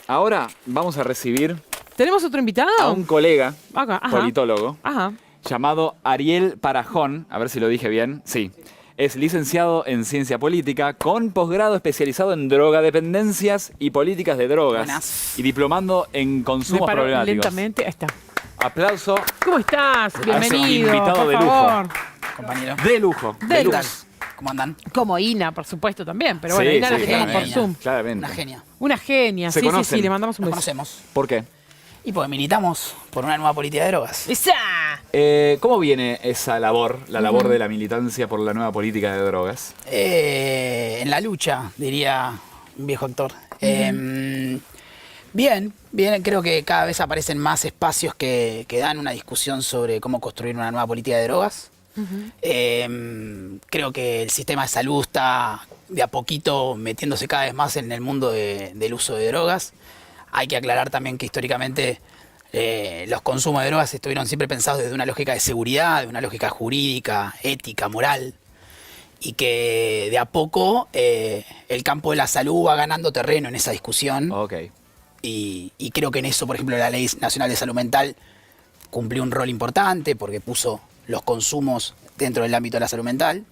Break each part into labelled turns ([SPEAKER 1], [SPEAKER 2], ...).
[SPEAKER 1] ahora vamos a recibir
[SPEAKER 2] ¿Tenemos otro invitado?
[SPEAKER 1] a un colega
[SPEAKER 2] Acá, ajá.
[SPEAKER 1] politólogo
[SPEAKER 2] Ajá.
[SPEAKER 1] llamado Ariel Parajón, a ver si lo dije bien, sí. Es licenciado en Ciencia Política con posgrado especializado en drogadependencias y políticas de drogas.
[SPEAKER 3] Buenas.
[SPEAKER 1] Y diplomando en
[SPEAKER 2] Me
[SPEAKER 1] consumos
[SPEAKER 2] paro
[SPEAKER 1] problemáticos.
[SPEAKER 2] lentamente. Ahí está.
[SPEAKER 1] Aplauso
[SPEAKER 2] ¿Cómo estás? Bienvenido.
[SPEAKER 1] invitado
[SPEAKER 2] por
[SPEAKER 1] de lujo.
[SPEAKER 2] favor.
[SPEAKER 3] Compañero.
[SPEAKER 1] de lujo.
[SPEAKER 2] De
[SPEAKER 3] ¿Qué
[SPEAKER 2] lujo.
[SPEAKER 3] tal? ¿Cómo andan?
[SPEAKER 2] Como Ina, por supuesto, también. Pero bueno,
[SPEAKER 1] Sí,
[SPEAKER 2] Ina la
[SPEAKER 1] sí,
[SPEAKER 2] teníamos por
[SPEAKER 3] claramente.
[SPEAKER 2] Zoom.
[SPEAKER 1] Claramente.
[SPEAKER 3] Una genia.
[SPEAKER 2] Una genia.
[SPEAKER 1] ¿Se
[SPEAKER 2] Sí,
[SPEAKER 1] conocen?
[SPEAKER 2] sí, le mandamos un
[SPEAKER 3] Nos
[SPEAKER 2] beso.
[SPEAKER 3] conocemos.
[SPEAKER 1] ¿Por qué?
[SPEAKER 3] Y porque militamos por una nueva política de drogas.
[SPEAKER 2] ¡Esa!
[SPEAKER 1] ¿Cómo viene esa labor, la labor de la militancia por la nueva política de drogas?
[SPEAKER 3] En la lucha, diría un viejo actor. Bien, creo que cada vez aparecen más espacios que dan una discusión sobre cómo construir una nueva política de drogas. Creo que el sistema de salud está de a poquito metiéndose cada vez más en el mundo del uso de drogas. Hay que aclarar también que históricamente los consumos de drogas estuvieron siempre pensados desde una lógica de seguridad, de una lógica jurídica, ética, moral, y que de a poco el campo de la salud va ganando terreno en esa discusión.
[SPEAKER 1] Ok.
[SPEAKER 3] Y creo que en eso, por ejemplo, la Ley Nacional de Salud Mental cumplió un rol importante porque puso los consumos dentro del ámbito de la salud mental.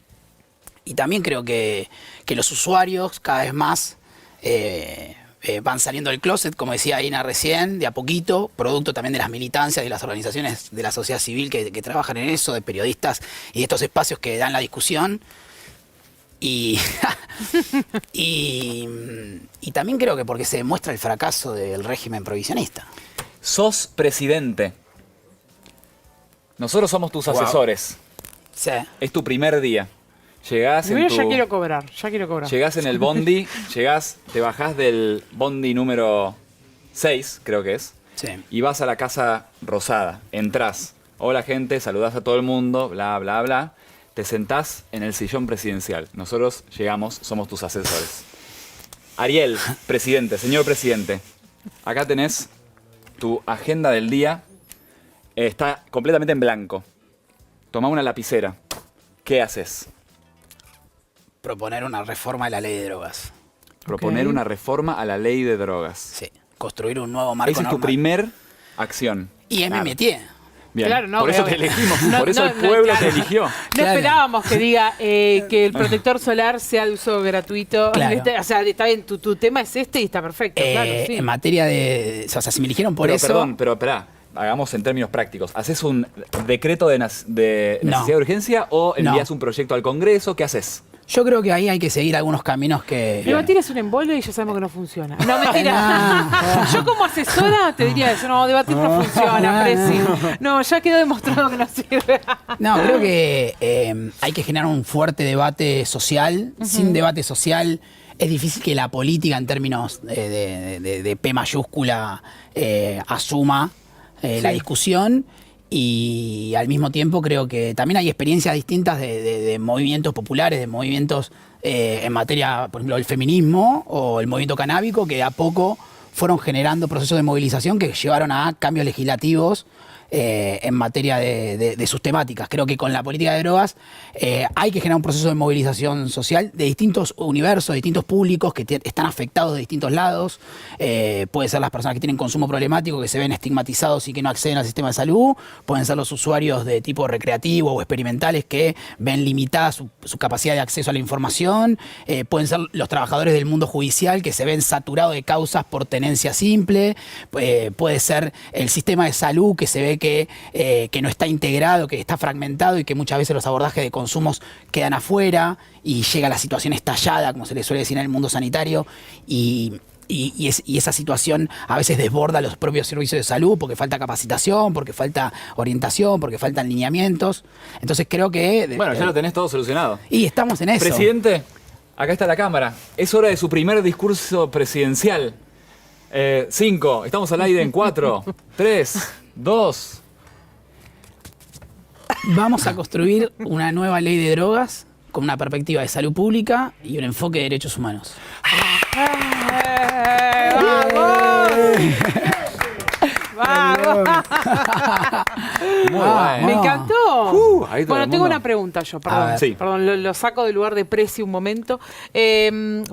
[SPEAKER 3] Y también creo que los usuarios cada vez más van saliendo del closet, como decía Ina recién, de a poquito, producto también de las militancias, de las organizaciones de la sociedad civil que trabajan en eso, de periodistas y de estos espacios que dan la discusión. Y, y también creo que porque se demuestra el fracaso del régimen prohibicionista.
[SPEAKER 1] Sos presidente. Nosotros somos tus asesores.
[SPEAKER 3] Sí.
[SPEAKER 1] Es tu primer día. Llegás en
[SPEAKER 2] Primero
[SPEAKER 1] tu...
[SPEAKER 2] ya quiero cobrar, ya quiero cobrar.
[SPEAKER 1] Llegás en el bondi, te bajás del bondi número 6, creo que es,
[SPEAKER 3] Sí.
[SPEAKER 1] y vas a la Casa Rosada. Entrás, hola gente, saludás a todo el mundo, bla, bla, bla. Te sentás en el sillón presidencial. Nosotros llegamos, somos tus asesores. Ariel, presidente, señor presidente, acá tenés tu agenda del día. Está completamente en blanco. Tomá una lapicera. ¿Qué haces?
[SPEAKER 3] Proponer una reforma de la ley de drogas.
[SPEAKER 1] Proponer una reforma a la ley de drogas.
[SPEAKER 3] Sí. Construir un nuevo marco
[SPEAKER 1] Esa es tu
[SPEAKER 3] normal.
[SPEAKER 1] primer acción.
[SPEAKER 3] Y me
[SPEAKER 1] Claro.
[SPEAKER 3] metí.
[SPEAKER 1] Bien.
[SPEAKER 2] Claro, no,
[SPEAKER 1] por eso
[SPEAKER 2] obvio.
[SPEAKER 1] te elegimos,
[SPEAKER 2] No,
[SPEAKER 1] por eso
[SPEAKER 2] no,
[SPEAKER 1] el
[SPEAKER 2] no,
[SPEAKER 1] pueblo
[SPEAKER 2] claro.
[SPEAKER 1] te eligió.
[SPEAKER 2] No
[SPEAKER 3] Claro.
[SPEAKER 2] esperábamos que diga que el protector solar sea de uso gratuito.
[SPEAKER 3] Claro.
[SPEAKER 2] O sea, está bien, tu tema es este y está perfecto, claro, sí.
[SPEAKER 3] En materia de... O sea, si me eligieron por
[SPEAKER 1] Pero
[SPEAKER 3] eso...
[SPEAKER 1] perdón, pero esperá, hagamos en términos prácticos. ¿Haces un decreto de necesidad
[SPEAKER 3] No.
[SPEAKER 1] de urgencia o envías
[SPEAKER 3] No.
[SPEAKER 1] un proyecto al Congreso? ¿Qué haces?
[SPEAKER 3] Yo creo que ahí hay que seguir algunos caminos que...
[SPEAKER 2] Debatir es un embole y ya sabemos que no funciona. No, mentira.
[SPEAKER 3] Ah.
[SPEAKER 2] Yo como asesora te diría eso. No, debatir no funciona, Presi. No, ya quedó demostrado que no sirve.
[SPEAKER 3] No, creo que hay que generar un fuerte debate social. Sin debate social es difícil que la política en términos de P mayúscula asuma la discusión. Y al mismo tiempo creo que también hay experiencias distintas de movimientos populares, de movimientos en materia, por ejemplo, del feminismo o el movimiento canábico, que de a poco fueron generando procesos de movilización que llevaron a cambios legislativos en materia de sus temáticas. Creo que con la política de drogas hay que generar un proceso de movilización social de distintos universos, de distintos públicos que están afectados de distintos lados. Puede ser las personas que tienen consumo problemático, que se ven estigmatizados y que no acceden al sistema de salud. Pueden ser los usuarios de tipo recreativo o experimentales que ven limitada su capacidad de acceso a la información. Pueden ser los trabajadores del mundo judicial que se ven saturados de causas por tenencia simple. Puede ser el sistema de salud que se ve que no está integrado, que está fragmentado y que muchas veces los abordajes de consumos quedan afuera y llega la situación estallada, como se le suele decir en el mundo sanitario, y esa situación a veces desborda los propios servicios de salud porque falta capacitación, porque falta orientación, porque faltan lineamientos. Entonces creo que...
[SPEAKER 1] Bueno, ya lo tenés todo solucionado.
[SPEAKER 3] Y estamos en eso.
[SPEAKER 1] Presidente, acá está la cámara. Es hora de su primer discurso presidencial. 5, estamos al aire en 4, 3, 2.
[SPEAKER 3] Vamos a construir una nueva ley de drogas con una perspectiva de salud pública y un enfoque de derechos humanos.
[SPEAKER 2] ¡Vamos!
[SPEAKER 1] Muy bueno.
[SPEAKER 2] Me encantó.
[SPEAKER 1] Ahí todo
[SPEAKER 2] Bueno,
[SPEAKER 1] el
[SPEAKER 2] tengo
[SPEAKER 1] mundo.
[SPEAKER 2] una pregunta yo,
[SPEAKER 3] A
[SPEAKER 2] perdón.
[SPEAKER 3] ver.
[SPEAKER 1] Sí.
[SPEAKER 2] Perdón, lo saco del lugar de Presi un momento.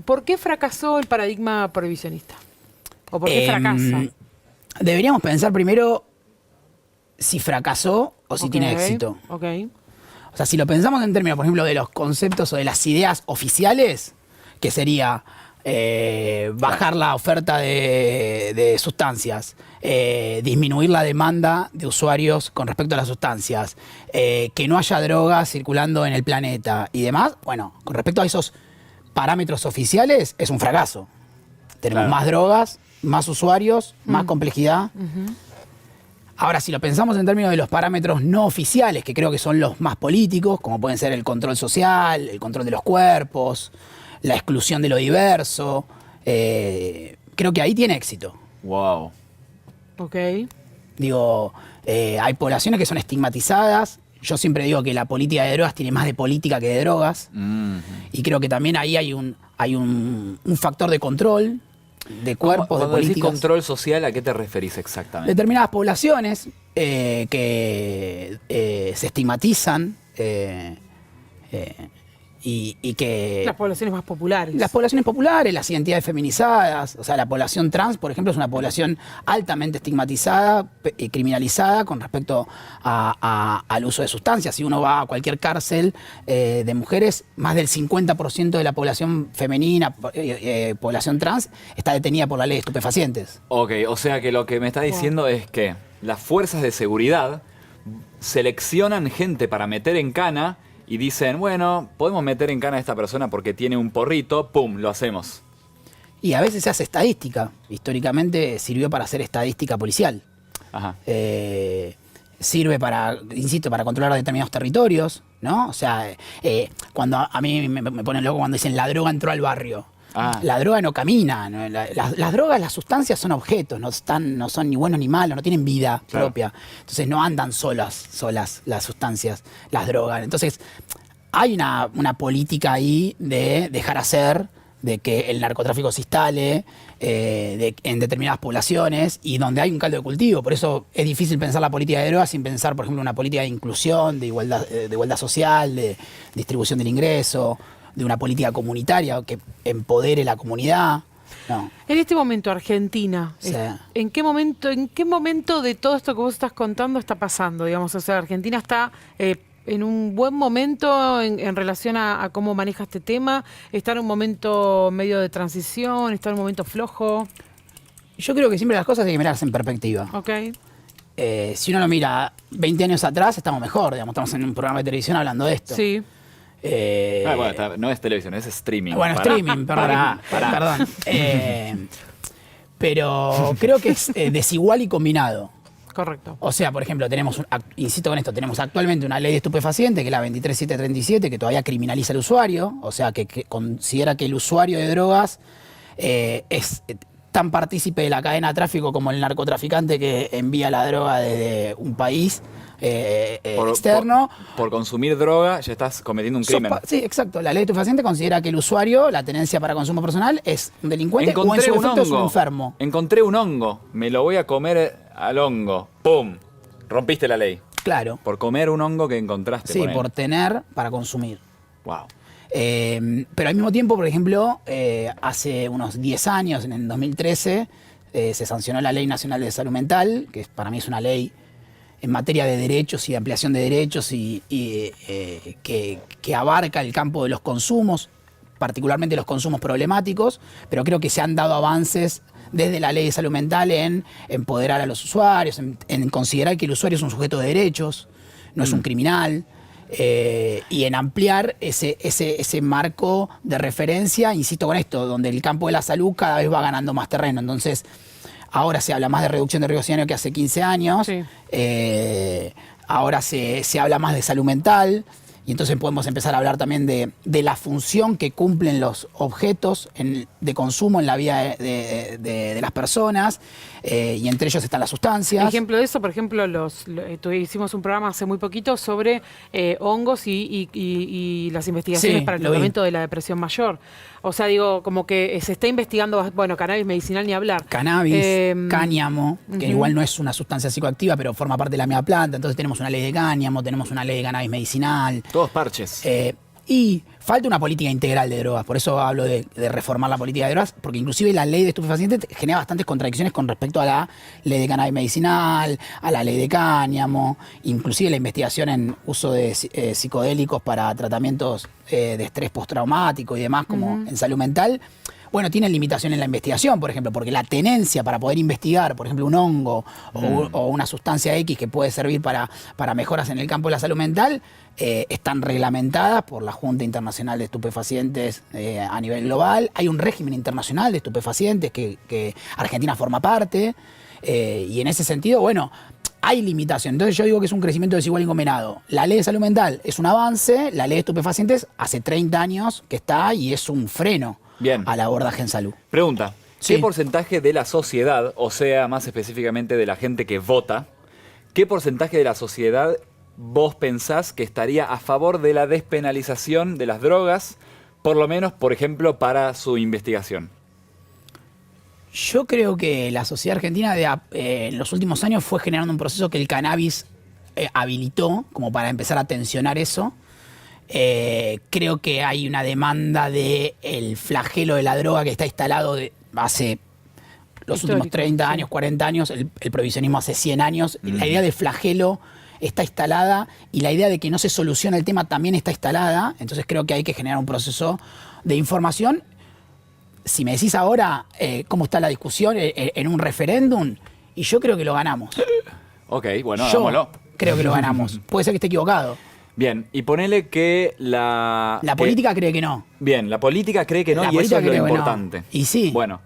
[SPEAKER 2] ¿Por qué fracasó el paradigma prohibicionista? ¿O por qué fracasa?
[SPEAKER 3] Deberíamos pensar primero si fracasó o si tiene éxito.
[SPEAKER 2] Ok.
[SPEAKER 3] O sea, si lo pensamos en términos, por ejemplo, de los conceptos o de las ideas oficiales, que sería bajar la oferta de sustancias, disminuir la demanda de usuarios con respecto a las sustancias, que no haya drogas circulando en el planeta y demás, bueno, con respecto a esos parámetros oficiales, es un fracaso. Tenemos más drogas, más usuarios, más complejidad. Ahora, si lo pensamos en términos de los parámetros no oficiales, que creo que son los más políticos, como pueden ser el control social, el control de los cuerpos, la exclusión de lo diverso, creo que ahí tiene éxito.
[SPEAKER 1] Wow.
[SPEAKER 2] Ok.
[SPEAKER 3] Digo, hay poblaciones que son estigmatizadas. Yo siempre digo que la política de drogas tiene más de política que de drogas. Y creo que también ahí hay un factor de control de cuerpos, de
[SPEAKER 1] Cuando decís
[SPEAKER 3] políticas.
[SPEAKER 1] control social, ¿a qué te referís exactamente?
[SPEAKER 3] Determinadas poblaciones que se estigmatizan y que...
[SPEAKER 2] Las poblaciones más populares.
[SPEAKER 3] Las poblaciones populares, las identidades feminizadas, o sea, la población trans, por ejemplo, es una población altamente estigmatizada y criminalizada con respecto al uso de sustancias. Si uno va a cualquier cárcel de mujeres, más del 50% de la población femenina, población trans, está detenida por la ley de estupefacientes.
[SPEAKER 1] Ok, o sea que lo que me está diciendo es que las fuerzas de seguridad seleccionan gente para meter en cana y dicen, bueno, podemos meter en cana a esta persona porque tiene un porrito, ¡pum!, lo hacemos.
[SPEAKER 3] Y a veces se hace estadística. Históricamente sirvió para hacer estadística policial.
[SPEAKER 1] Ajá.
[SPEAKER 3] Sirve para, insisto, para controlar determinados territorios, ¿no? O sea, cuando a mí me ponen loco cuando dicen la droga entró al barrio. La droga no camina, ¿no? Las drogas, las sustancias son objetos, no son ni buenos ni malos, no tienen vida propia. Entonces no andan solas las sustancias, las drogas. Entonces hay una política ahí de dejar hacer, de que el narcotráfico se instale en determinadas poblaciones y donde hay un caldo de cultivo. Por eso es difícil pensar la política de drogas sin pensar, por ejemplo, una política de inclusión, de igualdad social, de distribución del ingreso, de una política comunitaria que empodere la comunidad. No.
[SPEAKER 2] En este momento, Argentina,
[SPEAKER 3] Sí.
[SPEAKER 2] ¿en qué momento de todo esto que vos estás contando está pasando? Digamos, o sea, Argentina está en un buen momento en relación a cómo maneja este tema, está en un momento medio de transición, está en un momento flojo.
[SPEAKER 3] Yo creo que siempre las cosas hay que mirarlas en perspectiva.
[SPEAKER 2] Ok.
[SPEAKER 3] Si uno lo mira 20 años atrás, estamos mejor. Digamos, estamos en un programa de televisión hablando de esto.
[SPEAKER 2] Sí.
[SPEAKER 1] Bueno, no es televisión, es streaming.
[SPEAKER 3] Bueno,
[SPEAKER 1] Pará.
[SPEAKER 3] streaming, perdón. Perdón. Pero creo que es desigual y combinado.
[SPEAKER 2] Correcto.
[SPEAKER 3] O sea, por ejemplo, insisto con esto, tenemos actualmente una ley de estupefacientes, que es la 23737, que todavía criminaliza al usuario, o sea, que considera que el usuario de drogas es tan partícipe de la cadena de tráfico como el narcotraficante que envía la droga desde un país externo.
[SPEAKER 1] Por consumir droga ya estás cometiendo un crimen.
[SPEAKER 3] Sí, exacto. La ley de estupefacientes considera que el usuario, la tenencia para consumo personal, es un delincuente o en su defecto es un enfermo.
[SPEAKER 1] Encontré un hongo. Me lo voy a comer al hongo. ¡Pum! Rompiste la ley.
[SPEAKER 3] Claro.
[SPEAKER 1] Por comer un hongo que encontraste.
[SPEAKER 3] Sí,
[SPEAKER 1] ponele.
[SPEAKER 3] por tener para consumir.
[SPEAKER 1] Wow.
[SPEAKER 3] Pero al mismo tiempo, por ejemplo, hace unos 10 años, en el 2013, se sancionó la Ley Nacional de Salud Mental, que para mí es una ley en materia de derechos y de ampliación de derechos y que abarca el campo de los consumos, particularmente los consumos problemáticos, pero creo que se han dado avances desde la Ley de Salud Mental en empoderar a los usuarios, en considerar que el usuario es un sujeto de derechos, no es un criminal, y en ampliar ese marco de referencia, insisto con esto, donde el campo de la salud cada vez va ganando más terreno. Entonces, ahora se habla más de reducción de riesgo sanitario que hace 15 años.
[SPEAKER 2] Sí.
[SPEAKER 3] Ahora se habla más de salud mental. Y entonces podemos empezar a hablar también de la función que cumplen los objetos de consumo en la vida de las personas. Y entre ellos están las sustancias.
[SPEAKER 2] Ejemplo de eso, por ejemplo, hicimos un programa hace muy poquito sobre hongos y las investigaciones
[SPEAKER 3] Sí,
[SPEAKER 2] para el
[SPEAKER 3] lo vi.
[SPEAKER 2] tratamiento de la depresión mayor. O sea, digo, como que se está investigando, bueno, cannabis medicinal ni hablar.
[SPEAKER 3] Cannabis, cáñamo, que
[SPEAKER 2] ujú.
[SPEAKER 3] igual no es una sustancia psicoactiva, pero forma parte de la misma planta. Entonces tenemos una ley de cáñamo, tenemos una ley de cannabis medicinal.
[SPEAKER 1] Todos parches.
[SPEAKER 3] Y falta una política integral de drogas, por eso hablo de reformar la política de drogas, porque inclusive la ley de estupefacientes genera bastantes contradicciones con respecto a la ley de cannabis medicinal, a la ley de cáñamo, inclusive la investigación en uso de psicodélicos para tratamientos de estrés postraumático y demás, como en salud mental. Bueno, tienen limitación en la investigación, por ejemplo, porque la tenencia para poder investigar, por ejemplo, un hongo o una sustancia X que puede servir para mejoras en el campo de la salud mental, están reglamentadas por la Junta Internacional de Estupefacientes a nivel global. Hay un régimen internacional de estupefacientes que Argentina forma parte, y en ese sentido, bueno, hay limitación. Entonces yo digo que es un crecimiento desigual y combinado. La ley de salud mental es un avance, la ley de estupefacientes hace 30 años que está y es un freno.
[SPEAKER 1] Bien.
[SPEAKER 3] Al abordaje en salud.
[SPEAKER 1] Pregunta,
[SPEAKER 3] Sí.
[SPEAKER 1] ¿qué porcentaje de la sociedad, o sea, más específicamente de la gente que vota, qué porcentaje de la sociedad vos pensás que estaría a favor de la despenalización de las drogas, por lo menos, por ejemplo, para su investigación?
[SPEAKER 3] Yo creo que la sociedad argentina en los últimos años fue generando un proceso que el cannabis habilitó como para empezar a tensionar eso. Creo que hay una demanda del flagelo de la droga que está instalado hace los últimos 30 años, 40 años, el prohibicionismo hace 100 años. La idea de flagelo está instalada y la idea de que no se soluciona el tema también está instalada. Entonces creo que hay que generar un proceso de información. Si me decís ahora cómo está la discusión en un referéndum, y yo creo que lo ganamos.
[SPEAKER 1] Ok, bueno,
[SPEAKER 3] Yo
[SPEAKER 1] hagámoslo.
[SPEAKER 3] creo que lo ganamos. Puede ser que esté equivocado.
[SPEAKER 1] Bien, y ponele que
[SPEAKER 3] La política cree que no.
[SPEAKER 1] Bien, la política cree que no,
[SPEAKER 3] La
[SPEAKER 1] y eso
[SPEAKER 3] política
[SPEAKER 1] es lo
[SPEAKER 3] cree que no.
[SPEAKER 1] importante.
[SPEAKER 3] Y sí.
[SPEAKER 1] Bueno,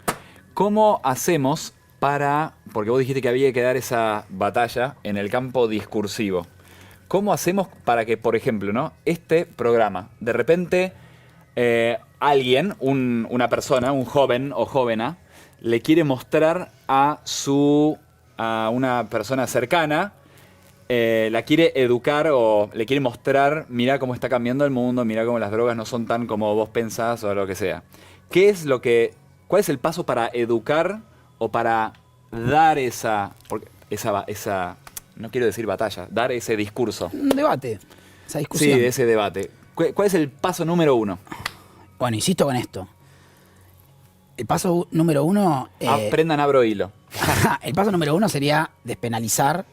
[SPEAKER 1] ¿cómo hacemos para, porque vos dijiste que había que dar esa batalla en el campo discursivo, ¿cómo hacemos para que, por ejemplo, ¿no? Este programa, de repente alguien, una persona, un joven o jovena, le quiere mostrar a una persona cercana, la quiere educar o le quiere mostrar, mira cómo está cambiando el mundo, mira cómo las drogas no son tan como vos pensás o lo que sea? ¿Cuál es el paso para educar o para dar esa, no quiero decir batalla, dar ese discurso?
[SPEAKER 3] Un debate, esa discusión.
[SPEAKER 1] Sí, ese debate. ¿Cuál es el paso número 1?
[SPEAKER 3] Bueno, insisto con esto. El paso número 1...
[SPEAKER 1] Aprendan, abro hilo.
[SPEAKER 3] el paso número 1 sería despenalizar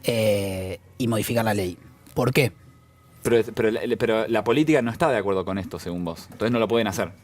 [SPEAKER 3] y modificar la ley. ¿Por qué?
[SPEAKER 1] Pero la política no está de acuerdo con esto, según vos. Entonces no lo pueden hacer. ¿Cómo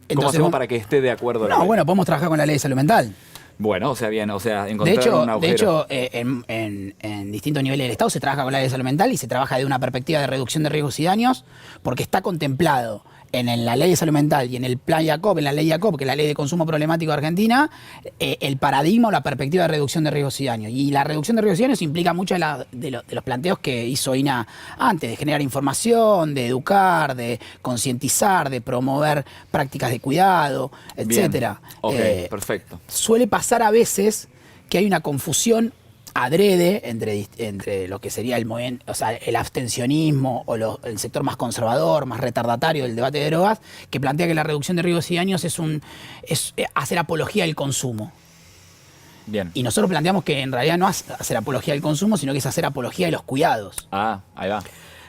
[SPEAKER 3] Entonces,
[SPEAKER 1] hacemos para que esté de acuerdo?
[SPEAKER 3] No, bueno, podemos trabajar con la ley de salud mental.
[SPEAKER 1] Bueno, encontrar un agujero.
[SPEAKER 3] De hecho, en distintos niveles del Estado se trabaja con la ley de salud mental y se trabaja de una perspectiva de reducción de riesgos y daños, porque está contemplado en la ley de salud mental y en el plan Jacob, en la ley Jacob, que es la ley de consumo problemático de Argentina, el paradigma o la perspectiva de reducción de riesgos y daños. Y la reducción de riesgos y daños implica mucho de los planteos que hizo INA antes, de generar información, de educar, de concientizar, de promover prácticas de cuidado, etcétera.
[SPEAKER 1] Ok, perfecto.
[SPEAKER 3] Suele pasar a veces que hay una confusión adrede entre lo que sería el movimiento, o sea, el abstencionismo o el sector más conservador, más retardatario del debate de drogas, que plantea que la reducción de riesgos y daños es hacer apología del consumo.
[SPEAKER 1] Bien.
[SPEAKER 3] Y nosotros planteamos que en realidad no es hacer apología del consumo, sino que es hacer apología de los cuidados.
[SPEAKER 1] Ah, ahí va.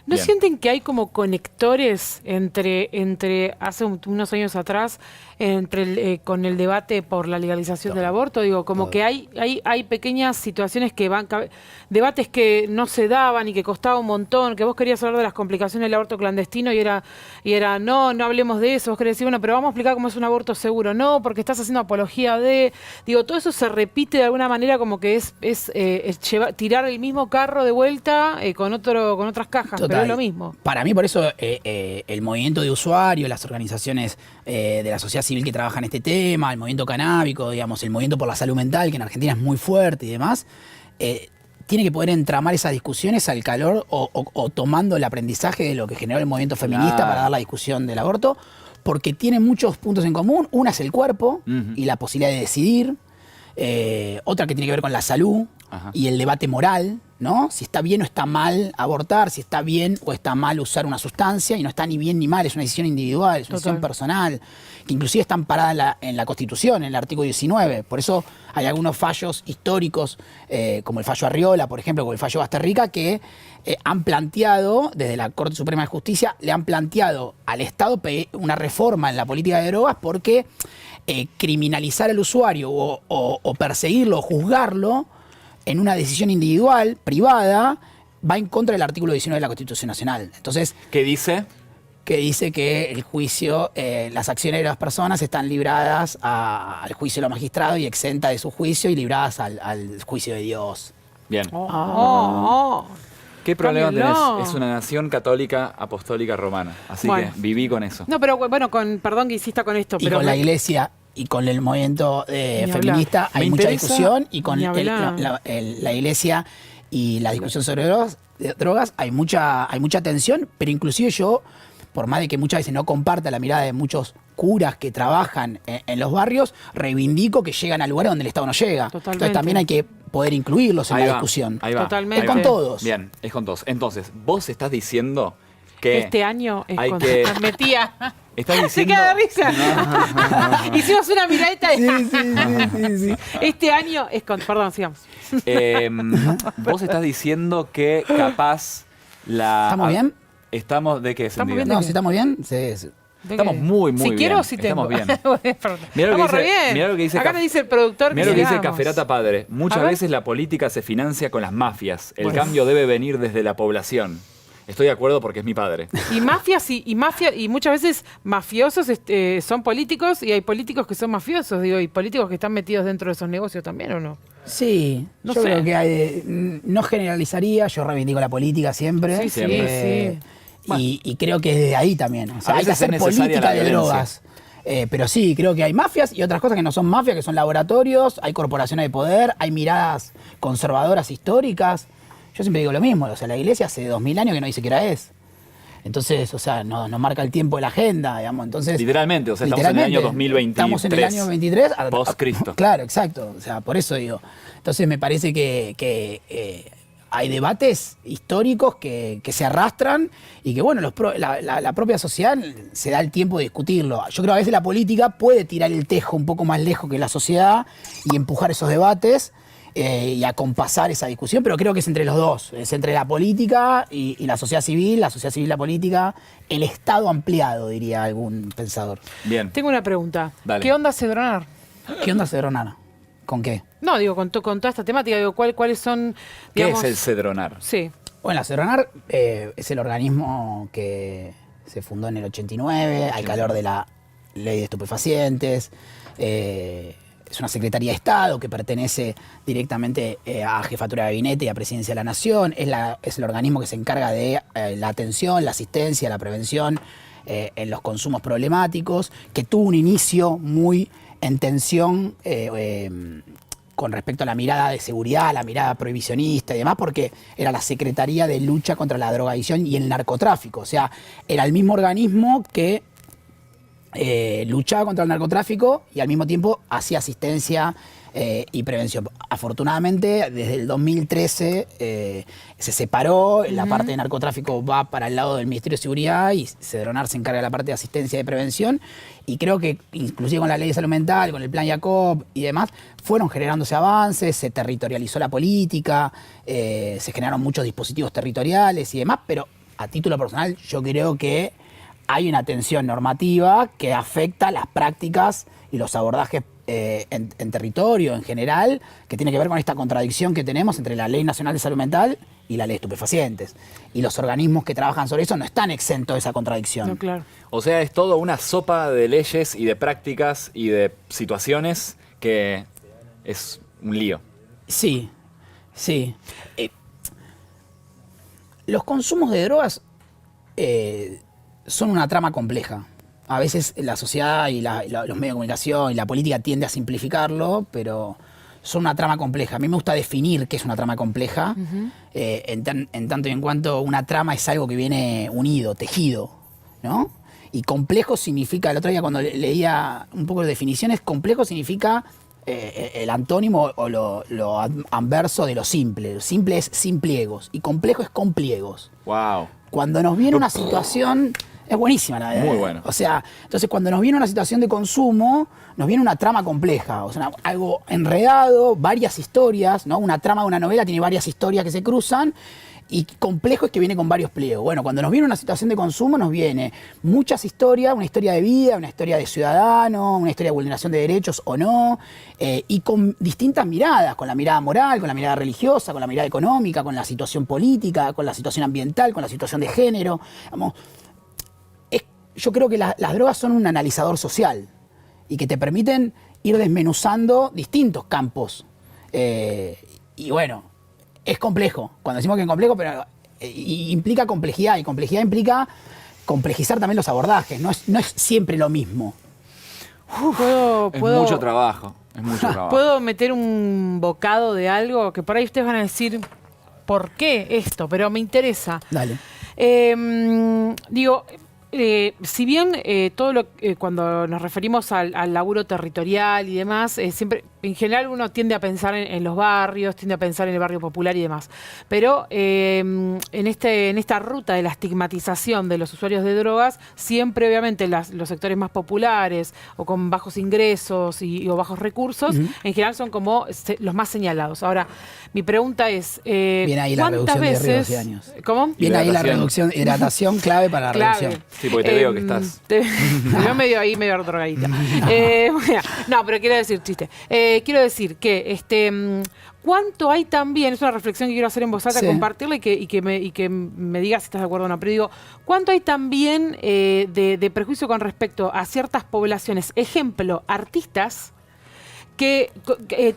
[SPEAKER 2] ¿No
[SPEAKER 1] Bien.
[SPEAKER 2] sienten que hay como conectores entre hace unos años atrás, con el debate por la legalización del aborto? Digo, como que hay pequeñas situaciones que debates que no se daban y que costaba un montón, que vos querías hablar de las complicaciones del aborto clandestino y era no hablemos de eso, vos querés decir, bueno, pero vamos a explicar cómo es un aborto seguro, no, porque estás haciendo apología de... Digo, todo eso se repite de alguna manera como que es tirar el mismo carro de vuelta con otras cajas.
[SPEAKER 3] Total.
[SPEAKER 2] Pero es lo mismo.
[SPEAKER 3] Para mí, por eso, el movimiento de usuarios, las organizaciones de la sociedad civil que trabajan este tema, el movimiento canábico, digamos, el movimiento por la salud mental, que en Argentina es muy fuerte y demás, tiene que poder entramar esas discusiones al calor o tomando el aprendizaje de lo que generó el movimiento feminista para dar la discusión del aborto, porque tiene muchos puntos en común. Una es el cuerpo y la posibilidad de decidir. Otra que tiene que ver con la salud.
[SPEAKER 1] Ajá.
[SPEAKER 3] y el debate moral, ¿no? Si está bien o está mal abortar, si está bien o está mal usar una sustancia, y no está ni bien ni mal, es una decisión individual, es una decisión personal, que inclusive está amparada en la Constitución, en el artículo 19. Por eso hay algunos fallos históricos, como el fallo Arriola, por ejemplo, o el fallo Basterrica, que han planteado, desde la Corte Suprema de Justicia, le han planteado al Estado una reforma en la política de drogas porque criminalizar al usuario o perseguirlo o juzgarlo en una decisión individual, privada, va en contra del artículo 19 de la Constitución Nacional. Entonces,
[SPEAKER 1] ¿Qué dice?
[SPEAKER 3] que dice que el juicio, las acciones de las personas están libradas al juicio de los magistrados y exentas de su juicio y libradas al juicio de Dios.
[SPEAKER 1] Bien.
[SPEAKER 2] Oh.
[SPEAKER 1] ¿Qué problema
[SPEAKER 2] Cámbialo.
[SPEAKER 1] tenés? Es una nación católica apostólica romana. Así
[SPEAKER 2] Bueno.
[SPEAKER 1] que viví con eso.
[SPEAKER 2] No, pero bueno, perdón que insista con esto,
[SPEAKER 3] Y
[SPEAKER 2] pero
[SPEAKER 3] con la iglesia y con el movimiento
[SPEAKER 2] Ni hablar.
[SPEAKER 3] feminista hay
[SPEAKER 1] Me
[SPEAKER 3] mucha
[SPEAKER 1] interesa-
[SPEAKER 3] discusión, y con
[SPEAKER 2] Ni hablar.
[SPEAKER 3] la iglesia y la discusión sobre drogas hay mucha tensión, pero inclusive yo, por más de que muchas veces no comparta la mirada de muchos curas que trabajan en los barrios, reivindico que llegan a lugares donde el Estado no llega.
[SPEAKER 2] Totalmente.
[SPEAKER 3] Entonces también hay que poder incluirlos en
[SPEAKER 1] Ahí
[SPEAKER 3] la
[SPEAKER 1] va,
[SPEAKER 3] discusión.
[SPEAKER 1] ahí va,
[SPEAKER 2] Totalmente.
[SPEAKER 1] ahí
[SPEAKER 3] Es con
[SPEAKER 1] va.
[SPEAKER 3] todos.
[SPEAKER 1] Bien, es con todos. Entonces, vos estás diciendo que
[SPEAKER 2] este año es
[SPEAKER 1] hay
[SPEAKER 2] con...
[SPEAKER 1] que-
[SPEAKER 2] Metía.
[SPEAKER 1] estás
[SPEAKER 2] Se
[SPEAKER 1] diciendo
[SPEAKER 2] queda de risa. Hicimos una miradita de...
[SPEAKER 3] sí.
[SPEAKER 2] Este año es con... Perdón, sigamos.
[SPEAKER 1] vos estás diciendo que capaz la
[SPEAKER 3] ¿Estamos bien?
[SPEAKER 1] Estamos de qué
[SPEAKER 2] Estamos
[SPEAKER 1] sentido?
[SPEAKER 2] bien.
[SPEAKER 3] No, si estamos bien, sí.
[SPEAKER 1] Estamos muy, muy
[SPEAKER 2] si
[SPEAKER 1] bien.
[SPEAKER 2] quiero o si
[SPEAKER 1] Estamos
[SPEAKER 2] tengo.
[SPEAKER 1] bien.
[SPEAKER 2] Perdón.
[SPEAKER 1] Mirá lo que
[SPEAKER 2] Estamos re
[SPEAKER 1] dice-
[SPEAKER 2] bien.
[SPEAKER 1] mirá lo que dice
[SPEAKER 2] Acá
[SPEAKER 1] Caf-
[SPEAKER 2] me dice el productor
[SPEAKER 1] Mira lo que dice
[SPEAKER 2] sigamos.
[SPEAKER 1] Caferata Padre.
[SPEAKER 2] A
[SPEAKER 1] Muchas
[SPEAKER 2] ver.
[SPEAKER 1] veces la política se financia con las mafias. El
[SPEAKER 2] Bueno.
[SPEAKER 1] cambio debe venir desde la población. Estoy de acuerdo porque es mi padre.
[SPEAKER 2] Y mafias y muchas veces mafiosos son políticos y hay políticos que son mafiosos, digo, y políticos que están metidos dentro de esos negocios también, ¿o no?
[SPEAKER 3] Sí,
[SPEAKER 2] No
[SPEAKER 3] yo
[SPEAKER 2] sé.
[SPEAKER 3] creo que no generalizaría, yo reivindico la política siempre.
[SPEAKER 2] Sí,
[SPEAKER 1] Siempre.
[SPEAKER 2] sí.
[SPEAKER 3] Y creo que desde ahí también. O sea,
[SPEAKER 1] A
[SPEAKER 3] hay que
[SPEAKER 1] veces es
[SPEAKER 3] hacer
[SPEAKER 1] necesaria
[SPEAKER 3] política
[SPEAKER 1] la
[SPEAKER 3] de
[SPEAKER 1] violencia.
[SPEAKER 3] drogas. Pero sí, creo que hay mafias y otras cosas que no son mafias, que son laboratorios, hay corporaciones de poder, hay miradas conservadoras históricas. Yo siempre digo lo mismo, o sea, la iglesia hace 2000 años que no dice qué hora es. Entonces, o sea, nos marca el tiempo de la agenda, digamos. Entonces,
[SPEAKER 1] Literalmente, o sea, estamos en el año 2023.
[SPEAKER 3] Estamos en el año 23.
[SPEAKER 1] Post Cristo.
[SPEAKER 3] Claro, exacto. O sea, por eso digo. Entonces me parece que hay debates históricos que se arrastran y que, bueno, la propia sociedad se da el tiempo de discutirlo. Yo creo que a veces la política puede tirar el tejo un poco más lejos que la sociedad y empujar esos debates y acompasar esa discusión, pero creo que es entre los dos. Es entre la política y la sociedad civil, la política, el Estado ampliado, diría algún pensador.
[SPEAKER 1] Bien.
[SPEAKER 2] Tengo una pregunta.
[SPEAKER 1] Dale.
[SPEAKER 2] ¿Qué onda Cedronar?
[SPEAKER 3] ¿Qué onda Cedronar? ¿Con qué?
[SPEAKER 2] No, digo, con toda esta temática, digo, ¿cuáles son,
[SPEAKER 1] ¿Qué
[SPEAKER 2] digamos...
[SPEAKER 1] es el cedronar?
[SPEAKER 2] Sí.
[SPEAKER 3] Bueno, la Cedronar es el organismo que se fundó en el 89, al calor de la ley de estupefacientes. Es una Secretaría de Estado que pertenece directamente a Jefatura de Gabinete y a Presidencia de la Nación. Es el organismo que se encarga de la atención, la asistencia, la prevención en los consumos problemáticos, que tuvo un inicio muy en tensión con respecto a la mirada de seguridad, la mirada prohibicionista y demás, porque era la Secretaría de Lucha contra la Drogadicción y el Narcotráfico. O sea, era el mismo organismo que luchaba contra el narcotráfico y al mismo tiempo hacía asistencia y prevención. Afortunadamente, desde el 2013 se separó, la parte de narcotráfico va para el lado del Ministerio de Seguridad y Cedronar se encarga de la parte de asistencia y prevención, y creo que inclusive con la ley de salud mental, con el plan Jacob y demás, fueron generándose avances, se territorializó la política, se generaron muchos dispositivos territoriales y demás, pero a título personal yo creo que hay una tensión normativa que afecta las prácticas y los abordajes en territorio en general, que tiene que ver con esta contradicción que tenemos entre la Ley Nacional de Salud Mental y la Ley de Estupefacientes. Y los organismos que trabajan sobre eso no están exentos de esa contradicción.
[SPEAKER 2] No, claro.
[SPEAKER 1] O sea, es toda una sopa de leyes y de prácticas y de situaciones que es un lío.
[SPEAKER 3] Sí, sí. Los consumos de drogas son una trama compleja. A veces la sociedad y los medios de comunicación y la política tiende a simplificarlo, pero son una trama compleja. A mí me gusta definir qué es una trama compleja, en tanto y en cuanto una trama es algo que viene unido, tejido, ¿no? Y complejo significa, el otro día cuando leía un poco de definiciones, complejo significa el antónimo o lo adverso de lo simple. Lo simple es sin pliegos y complejo es con pliegos.
[SPEAKER 1] Wow.
[SPEAKER 3] Cuando nos viene una situación... Es buenísima la
[SPEAKER 1] Muy buena.
[SPEAKER 3] O sea, entonces cuando nos viene una situación de consumo, nos viene una trama compleja, o sea, algo enredado, varias historias, ¿no? Una trama de una novela tiene varias historias que se cruzan, y complejo es que viene con varios pliegos. Bueno, cuando nos viene una situación de consumo, nos viene muchas historias, una historia de vida, una historia de ciudadano, una historia de vulneración de derechos o no, y con distintas miradas, con la mirada moral, con la mirada religiosa, con la mirada económica, con la situación política, con la situación ambiental, con la situación de género. Vamos, yo creo que las drogas son un analizador social y que te permiten ir desmenuzando distintos campos. Y bueno, es complejo. Cuando decimos que es complejo, pero implica complejidad, y complejidad implica complejizar también los abordajes. No es siempre lo mismo.
[SPEAKER 1] Es mucho trabajo. Es mucho trabajo.
[SPEAKER 2] ¿Puedo meter un bocado de algo? Que por ahí ustedes van a decir, ¿por qué esto? Pero me interesa.
[SPEAKER 3] Dale.
[SPEAKER 2] Digo... si bien cuando nos referimos al laburo territorial y demás, siempre, en general uno tiende a pensar en los barrios, tiende a pensar en el barrio popular y demás. Pero en esta ruta de la estigmatización de los usuarios de drogas, siempre obviamente los sectores más populares o con bajos ingresos o bajos recursos, en general son como los más señalados. Ahora, mi pregunta es,
[SPEAKER 3] Viene ahí la
[SPEAKER 2] ¿cuántas
[SPEAKER 3] reducción de
[SPEAKER 2] veces...
[SPEAKER 3] riesgos y daños.
[SPEAKER 2] ¿Cómo?
[SPEAKER 3] Viene ahí la reducción, hidratación clave para la reducción.
[SPEAKER 1] Sí, porque te veo que estás...
[SPEAKER 2] Te veo medio drogadita. Bueno, no, pero quiero decir, chiste. Quiero decir que ¿cuánto hay también? Es una reflexión que quiero hacer en voz alta,
[SPEAKER 3] Sí.
[SPEAKER 2] compartirla y que me digas si estás de acuerdo o no. Pero digo, ¿cuánto hay también de prejuicio con respecto a ciertas poblaciones? Ejemplo, artistas que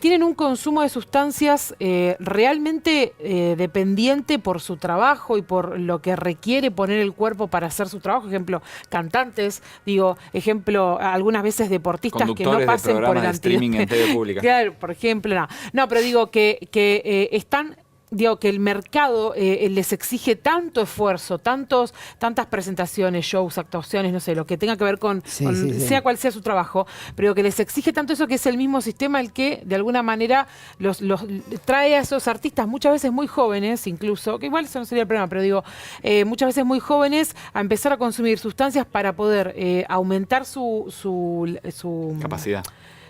[SPEAKER 2] tienen un consumo de sustancias realmente dependiente por su trabajo y por lo que requiere poner el cuerpo para hacer su trabajo. Ejemplo, cantantes, ejemplo, algunas veces deportistas que no
[SPEAKER 1] Conductores de
[SPEAKER 2] pasen por
[SPEAKER 1] programas
[SPEAKER 2] el
[SPEAKER 1] de streaming en TV pública.
[SPEAKER 2] Claro, por ejemplo, no, pero digo que están... Digo, que el mercado les exige tanto esfuerzo, tantas presentaciones, shows, actuaciones, no sé, lo que tenga que ver con
[SPEAKER 3] Sí.
[SPEAKER 2] sea cual sea su trabajo, pero que les exige tanto eso, que es el mismo sistema el que de alguna manera los trae a esos artistas, muchas veces muy jóvenes incluso, que igual eso no sería el problema, pero digo, muchas veces muy jóvenes, a empezar a consumir sustancias para poder aumentar su
[SPEAKER 1] Capacidad.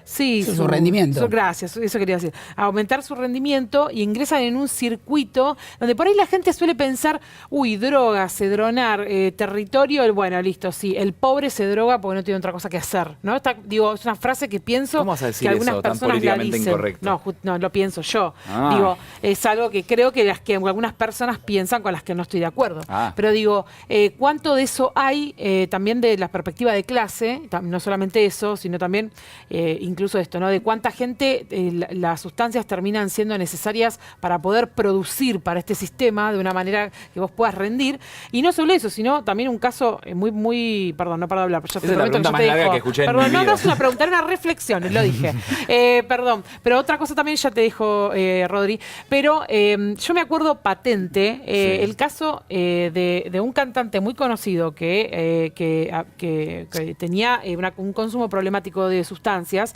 [SPEAKER 2] Sí,
[SPEAKER 3] Su rendimiento.
[SPEAKER 2] Gracias, eso quería decir. Aumentar su rendimiento y ingresan en un circuito donde por ahí la gente suele pensar, droga, cedronar, territorio, bueno, listo, sí, el pobre se droga porque no tiene otra cosa que hacer, ¿no? Es una frase que pienso
[SPEAKER 1] ¿Cómo vas a decir
[SPEAKER 2] que algunas
[SPEAKER 1] eso tan
[SPEAKER 2] personas la
[SPEAKER 1] políticamente
[SPEAKER 2] dicen.
[SPEAKER 1] incorrecto?
[SPEAKER 2] No, lo pienso yo.
[SPEAKER 1] Ah.
[SPEAKER 2] Es algo que creo que algunas personas piensan con las que no estoy de acuerdo.
[SPEAKER 1] Ah.
[SPEAKER 2] Pero ¿cuánto de eso hay también de la perspectiva de clase? No solamente eso, sino también incluso esto, ¿no? De cuánta gente las sustancias terminan siendo necesarias para poder producir para este sistema de una manera que vos puedas rendir. Y no solo eso, sino también un caso muy, perdón, no paro de hablar, pero ya te
[SPEAKER 1] Esa es la
[SPEAKER 2] prometo
[SPEAKER 1] pregunta
[SPEAKER 2] que
[SPEAKER 1] más
[SPEAKER 2] ya te
[SPEAKER 1] larga
[SPEAKER 2] dejo.
[SPEAKER 1] que escuché en
[SPEAKER 2] Perdón,
[SPEAKER 1] mi vida.
[SPEAKER 2] no es una pregunta, era una reflexión, lo dije. Perdón, pero otra cosa también ya te dijo Rodri, pero yo me acuerdo patente
[SPEAKER 1] Sí.
[SPEAKER 2] el caso de un cantante muy conocido que tenía un consumo problemático de sustancias,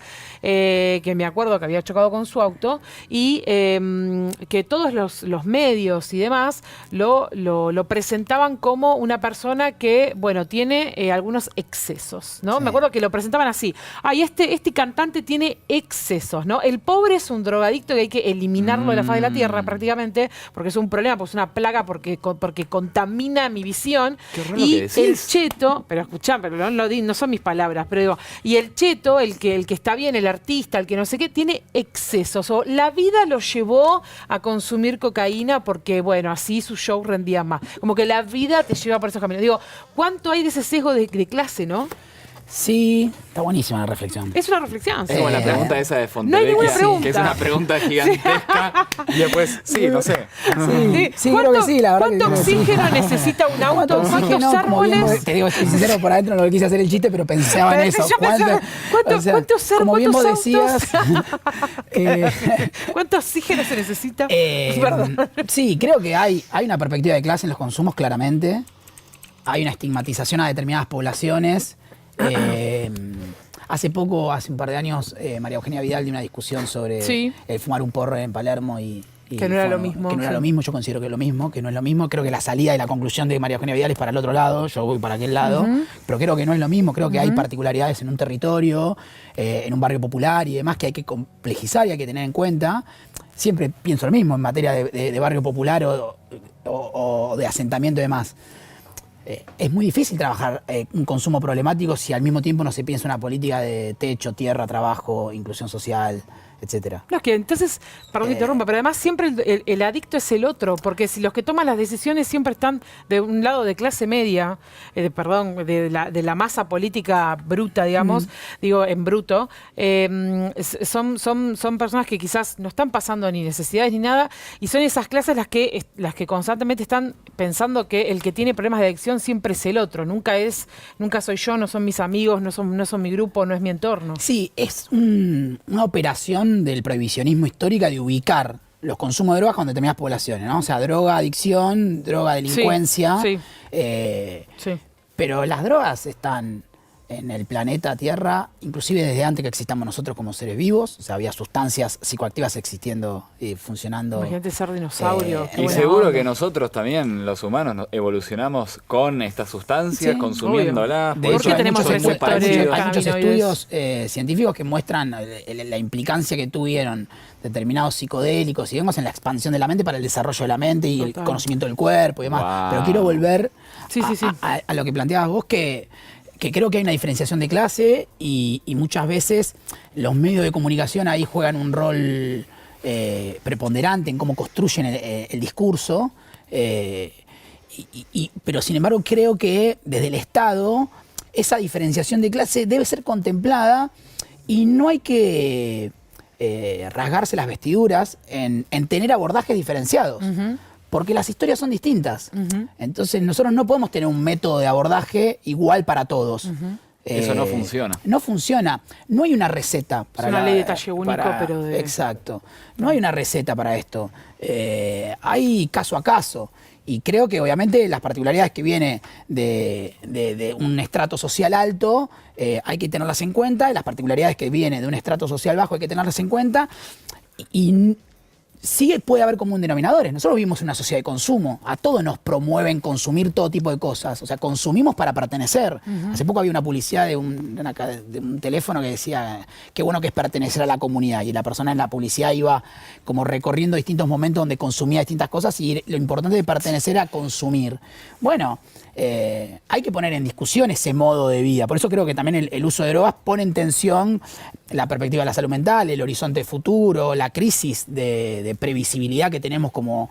[SPEAKER 2] que me acuerdo que había chocado con su auto y que todos los medios y demás lo presentaban como una persona que, bueno, tiene algunos excesos, ¿no?
[SPEAKER 3] Sí.
[SPEAKER 2] Me acuerdo que lo presentaban así. Ay, este cantante tiene excesos, ¿no? El pobre es un drogadicto que hay que eliminarlo de la faz de la tierra prácticamente, porque es un problema, pues es una plaga, porque contamina mi visión.
[SPEAKER 1] Qué horror lo
[SPEAKER 2] Y
[SPEAKER 1] que decís.
[SPEAKER 2] el cheto, pero escuchá, pero no son mis palabras, pero digo, y el cheto, el que está bien, el artista, el que no sé qué, tiene excesos. O la vida lo llevó a consumir cocaína porque, bueno, así su show rendía más. Como que la vida te lleva por esos caminos. Digo, ¿cuánto hay de ese sesgo de clase, no?
[SPEAKER 3] Sí, está buenísima la reflexión.
[SPEAKER 2] Es una reflexión.
[SPEAKER 1] Es como la pregunta esa de
[SPEAKER 2] No hay
[SPEAKER 1] Fontevecchia,
[SPEAKER 2] ninguna pregunta.
[SPEAKER 1] que es una pregunta gigantesca. Y después, sí, no sé.
[SPEAKER 3] Sí, creo que sí, la verdad.
[SPEAKER 2] ¿Cuánto
[SPEAKER 3] que creo que sí.
[SPEAKER 2] oxígeno necesita un
[SPEAKER 3] ¿Cuánto
[SPEAKER 2] auto? ¿Cuántos
[SPEAKER 3] oxígeno? Como bien
[SPEAKER 2] árboles?
[SPEAKER 3] vos- te digo, estoy sincero, por adentro no lo quise hacer el chiste, pero pensaba en
[SPEAKER 2] Pero
[SPEAKER 3] eso.
[SPEAKER 2] yo pensaba, ¿cuántos
[SPEAKER 3] como bien vos
[SPEAKER 2] autos?
[SPEAKER 3] decías.
[SPEAKER 2] ¿Cuánto oxígeno se necesita?
[SPEAKER 3] Eh,
[SPEAKER 2] Perdón.
[SPEAKER 3] sí, creo que hay una perspectiva de clase en los consumos, claramente. Hay una estigmatización a determinadas poblaciones. Hace poco, hace un par de años, María Eugenia Vidal dio una discusión sobre
[SPEAKER 2] Sí.
[SPEAKER 3] el fumar un porro en Palermo y
[SPEAKER 2] Que no era lo mismo,
[SPEAKER 3] Que no era
[SPEAKER 2] sí.
[SPEAKER 3] lo mismo, yo considero que es lo mismo, que no es lo mismo. Creo que la salida y la conclusión de María Eugenia Vidal es para el otro lado, yo voy para aquel lado, pero creo que no es lo mismo. Creo que hay particularidades en un territorio, en un barrio popular y demás que hay que complejizar y hay que tener en cuenta. Siempre pienso lo mismo en materia de barrio popular o de asentamiento y demás. Es muy difícil trabajar un consumo problemático si al mismo tiempo no se piensa una política de techo, tierra, trabajo, inclusión social, etcétera.
[SPEAKER 2] No, es que entonces, perdón que interrumpa, pero además siempre el adicto es el otro, porque si los que toman las decisiones siempre están de un lado de clase media, de la masa política bruta, digamos, digo, en bruto, son personas que quizás no están pasando ni necesidades ni nada, y son esas clases las que constantemente están pensando que el que tiene problemas de adicción siempre es el otro, nunca soy yo, no son mis amigos, no son mi grupo, no es mi entorno.
[SPEAKER 3] Sí, es una operación del prohibicionismo histórica de ubicar los consumos de drogas con determinadas poblaciones, ¿no? O sea, droga, adicción, droga, delincuencia.
[SPEAKER 2] Sí.
[SPEAKER 3] Sí. Pero las drogas están en el planeta Tierra, inclusive desde antes que existamos nosotros como seres vivos. O sea, había sustancias psicoactivas existiendo y funcionando.
[SPEAKER 2] Imagínate ser dinosaurio. qué
[SPEAKER 1] Y
[SPEAKER 2] buena
[SPEAKER 1] seguro
[SPEAKER 2] onda.
[SPEAKER 1] que nosotros también, los humanos, evolucionamos con estas sustancias,
[SPEAKER 3] Sí,
[SPEAKER 1] consumiéndolas.
[SPEAKER 3] De
[SPEAKER 2] ¿Por
[SPEAKER 3] hecho,
[SPEAKER 2] qué
[SPEAKER 3] hay
[SPEAKER 2] tenemos
[SPEAKER 3] muchos-
[SPEAKER 2] receptores
[SPEAKER 3] hay muchos
[SPEAKER 2] cannabinoides?
[SPEAKER 3] estudios científicos que muestran la implicancia que tuvieron determinados psicodélicos y demás en la expansión de la mente para el desarrollo de la mente y
[SPEAKER 2] Total.
[SPEAKER 3] el conocimiento del cuerpo y demás.
[SPEAKER 1] Wow.
[SPEAKER 3] Pero quiero volver
[SPEAKER 2] Sí.
[SPEAKER 3] a lo que planteabas vos, que creo que hay una diferenciación de clase y muchas veces los medios de comunicación ahí juegan un rol preponderante en cómo construyen el discurso. Pero sin embargo creo que desde el Estado esa diferenciación de clase debe ser contemplada y no hay que rasgarse las vestiduras en tener abordajes diferenciados. Porque las historias son distintas. Entonces nosotros no podemos tener un método de abordaje igual para todos.
[SPEAKER 1] Eso no funciona.
[SPEAKER 3] No funciona. No hay una receta para
[SPEAKER 2] una ley de talle único, pero de...
[SPEAKER 3] Exacto. No hay una receta para esto. Hay caso a caso. Y creo que obviamente las particularidades que viene de un estrato social alto hay que tenerlas en cuenta, y las particularidades que viene de un estrato social bajo hay que tenerlas en cuenta. Y sí puede haber común denominadores. Nosotros vivimos en una sociedad de consumo. A todos nos promueven consumir todo tipo de cosas. O sea, consumimos para pertenecer. Hace poco había una publicidad de un teléfono que decía qué bueno que es pertenecer a la comunidad. Y la persona en la publicidad iba como recorriendo distintos momentos donde consumía distintas cosas y lo importante de pertenecer a consumir. Bueno, hay que poner en discusión ese modo de vida. Por eso creo que también el uso de drogas pone en tensión la perspectiva de la salud mental, el horizonte futuro, la crisis de previsibilidad que tenemos como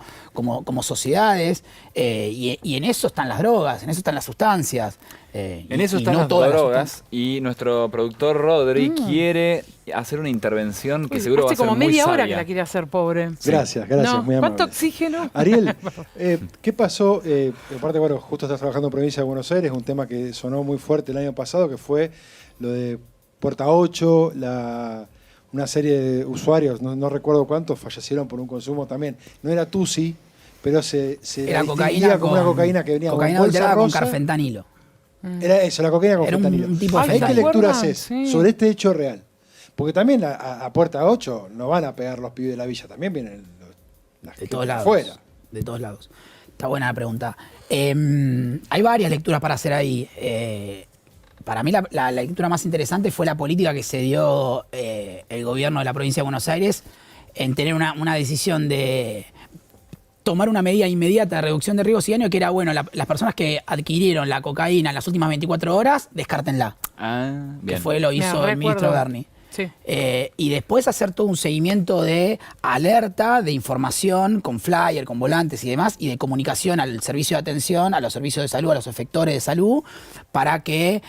[SPEAKER 3] sociedades. Y en eso están las drogas, en eso están las sustancias.
[SPEAKER 1] En eso
[SPEAKER 3] y
[SPEAKER 1] están
[SPEAKER 3] no
[SPEAKER 1] las
[SPEAKER 3] todas
[SPEAKER 1] drogas y nuestro productor Rodri quiere hacer una intervención que seguro va a
[SPEAKER 2] Hace
[SPEAKER 1] ser
[SPEAKER 2] como
[SPEAKER 1] muy
[SPEAKER 2] media hora
[SPEAKER 1] sabia.
[SPEAKER 2] que la quiere hacer, pobre.
[SPEAKER 4] Gracias,
[SPEAKER 2] No,
[SPEAKER 4] muy
[SPEAKER 2] ¿cuánto
[SPEAKER 4] amable.
[SPEAKER 2] oxígeno?
[SPEAKER 4] Ariel, ¿qué pasó? Aparte, bueno, justo estás trabajando en provincia de Buenos Aires, un tema que sonó muy fuerte el año pasado, que fue lo de Puerta 8, una serie de usuarios, no recuerdo cuántos, fallecieron por un consumo también. No era Tusi, pero se
[SPEAKER 3] Era
[SPEAKER 4] distinguía
[SPEAKER 3] cocaína
[SPEAKER 4] como una cocaína que venía
[SPEAKER 3] cocaína
[SPEAKER 4] con bolsa
[SPEAKER 3] adulterada con
[SPEAKER 4] rosa.
[SPEAKER 3] carfentanilo.
[SPEAKER 4] Era eso, la cocaína con
[SPEAKER 3] Era un
[SPEAKER 4] fentanilo.
[SPEAKER 3] tipo de
[SPEAKER 4] ¿Ahí qué
[SPEAKER 3] fentanilo.
[SPEAKER 4] lectura
[SPEAKER 2] ¿Recuerdan?
[SPEAKER 4] haces
[SPEAKER 2] Sí.
[SPEAKER 4] sobre este hecho real? Porque también a Puerta 8 no van a pegar los pibes de la villa, también vienen la
[SPEAKER 3] De
[SPEAKER 4] gente
[SPEAKER 3] todos lados.
[SPEAKER 4] afuera.
[SPEAKER 3] De todos lados. Está buena la pregunta. Hay varias lecturas para hacer ahí. Para mí la lectura más interesante fue la política que se dio el gobierno de la provincia de Buenos Aires en tener una decisión de tomar una medida inmediata de reducción de riesgos y daño, que era, bueno, las personas que adquirieron la cocaína en las últimas 24 horas, descártenla.
[SPEAKER 1] Ah, bien.
[SPEAKER 3] Que lo hizo el ministro Berni.
[SPEAKER 2] Sí.
[SPEAKER 3] Y después hacer todo un seguimiento de alerta, de información, con flyer, con volantes y demás, y de comunicación al servicio de atención, a los servicios de salud, a los efectores de salud, para que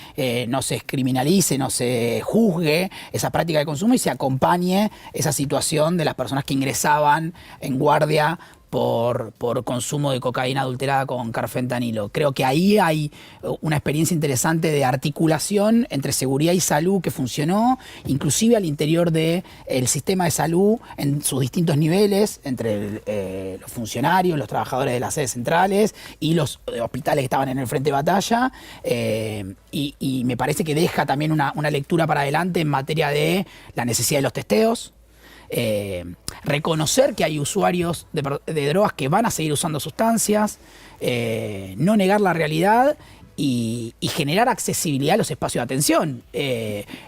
[SPEAKER 3] no se criminalice, no se juzgue esa práctica de consumo y se acompañe esa situación de las personas que ingresaban en guardia por consumo de cocaína adulterada con carfentanilo. Creo que ahí hay una experiencia interesante de articulación entre seguridad y salud que funcionó, inclusive al interior del sistema de salud en sus distintos niveles, entre los funcionarios, los trabajadores de las sedes centrales y los hospitales que estaban en el frente de batalla. Y me parece que deja también una lectura para adelante en materia de la necesidad de los testeos. Reconocer que hay usuarios de drogas que van a seguir usando sustancias, no negar la realidad y generar accesibilidad a los espacios de atención.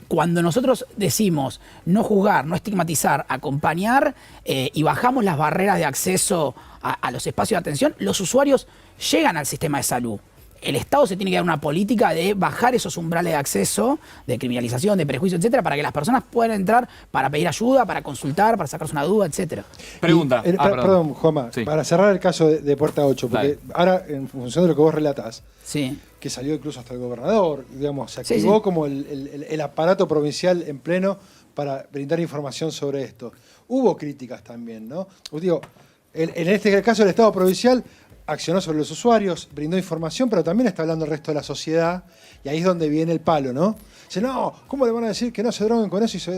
[SPEAKER 3] Cuando nosotros decimos no juzgar, no estigmatizar, acompañar y bajamos las barreras de acceso a los espacios de atención, los usuarios llegan al sistema de salud. El Estado se tiene que dar una política de bajar esos umbrales de acceso, de criminalización, de prejuicio, etcétera, para que las personas puedan entrar para pedir ayuda, para consultar, para sacarse una duda, etcétera.
[SPEAKER 1] Pregunta.
[SPEAKER 4] Perdón, Juanma,
[SPEAKER 1] Sí.
[SPEAKER 4] para cerrar el caso de Puerta 8, porque
[SPEAKER 1] Dale.
[SPEAKER 4] ahora, en función de lo que vos relatás,
[SPEAKER 3] Sí.
[SPEAKER 4] que salió incluso hasta el gobernador, digamos, se activó como el aparato provincial en pleno para brindar información sobre esto. Hubo críticas también, ¿no? Digo, en este caso el Estado provincial accionó sobre los usuarios, brindó información, pero también está hablando el resto de la sociedad, y ahí es donde viene el palo, ¿no? Dice, no, ¿cómo le van a decir que no se droguen con eso?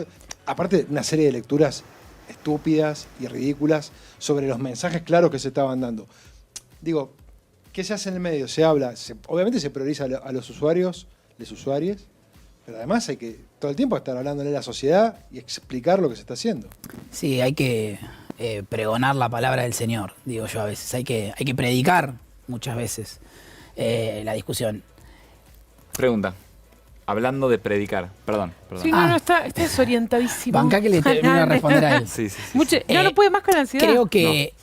[SPEAKER 4] Aparte, una serie de lecturas estúpidas y ridículas sobre los mensajes claros que se estaban dando. Digo, ¿qué se hace en el medio? Se habla, obviamente se prioriza a los usuarios, les usuarios, pero además hay que todo el tiempo estar hablándole a la sociedad y explicar lo que se está haciendo.
[SPEAKER 3] Sí, hay que pregonar la palabra del Señor, digo yo a veces. Hay que predicar muchas veces la discusión.
[SPEAKER 1] Pregunta. Hablando de predicar. Perdón.
[SPEAKER 2] Sí, no, está desorientadísimo.
[SPEAKER 3] Bancá que le termino de responder a él.
[SPEAKER 1] Sí.
[SPEAKER 2] No puede más con la ansiedad.
[SPEAKER 3] Creo que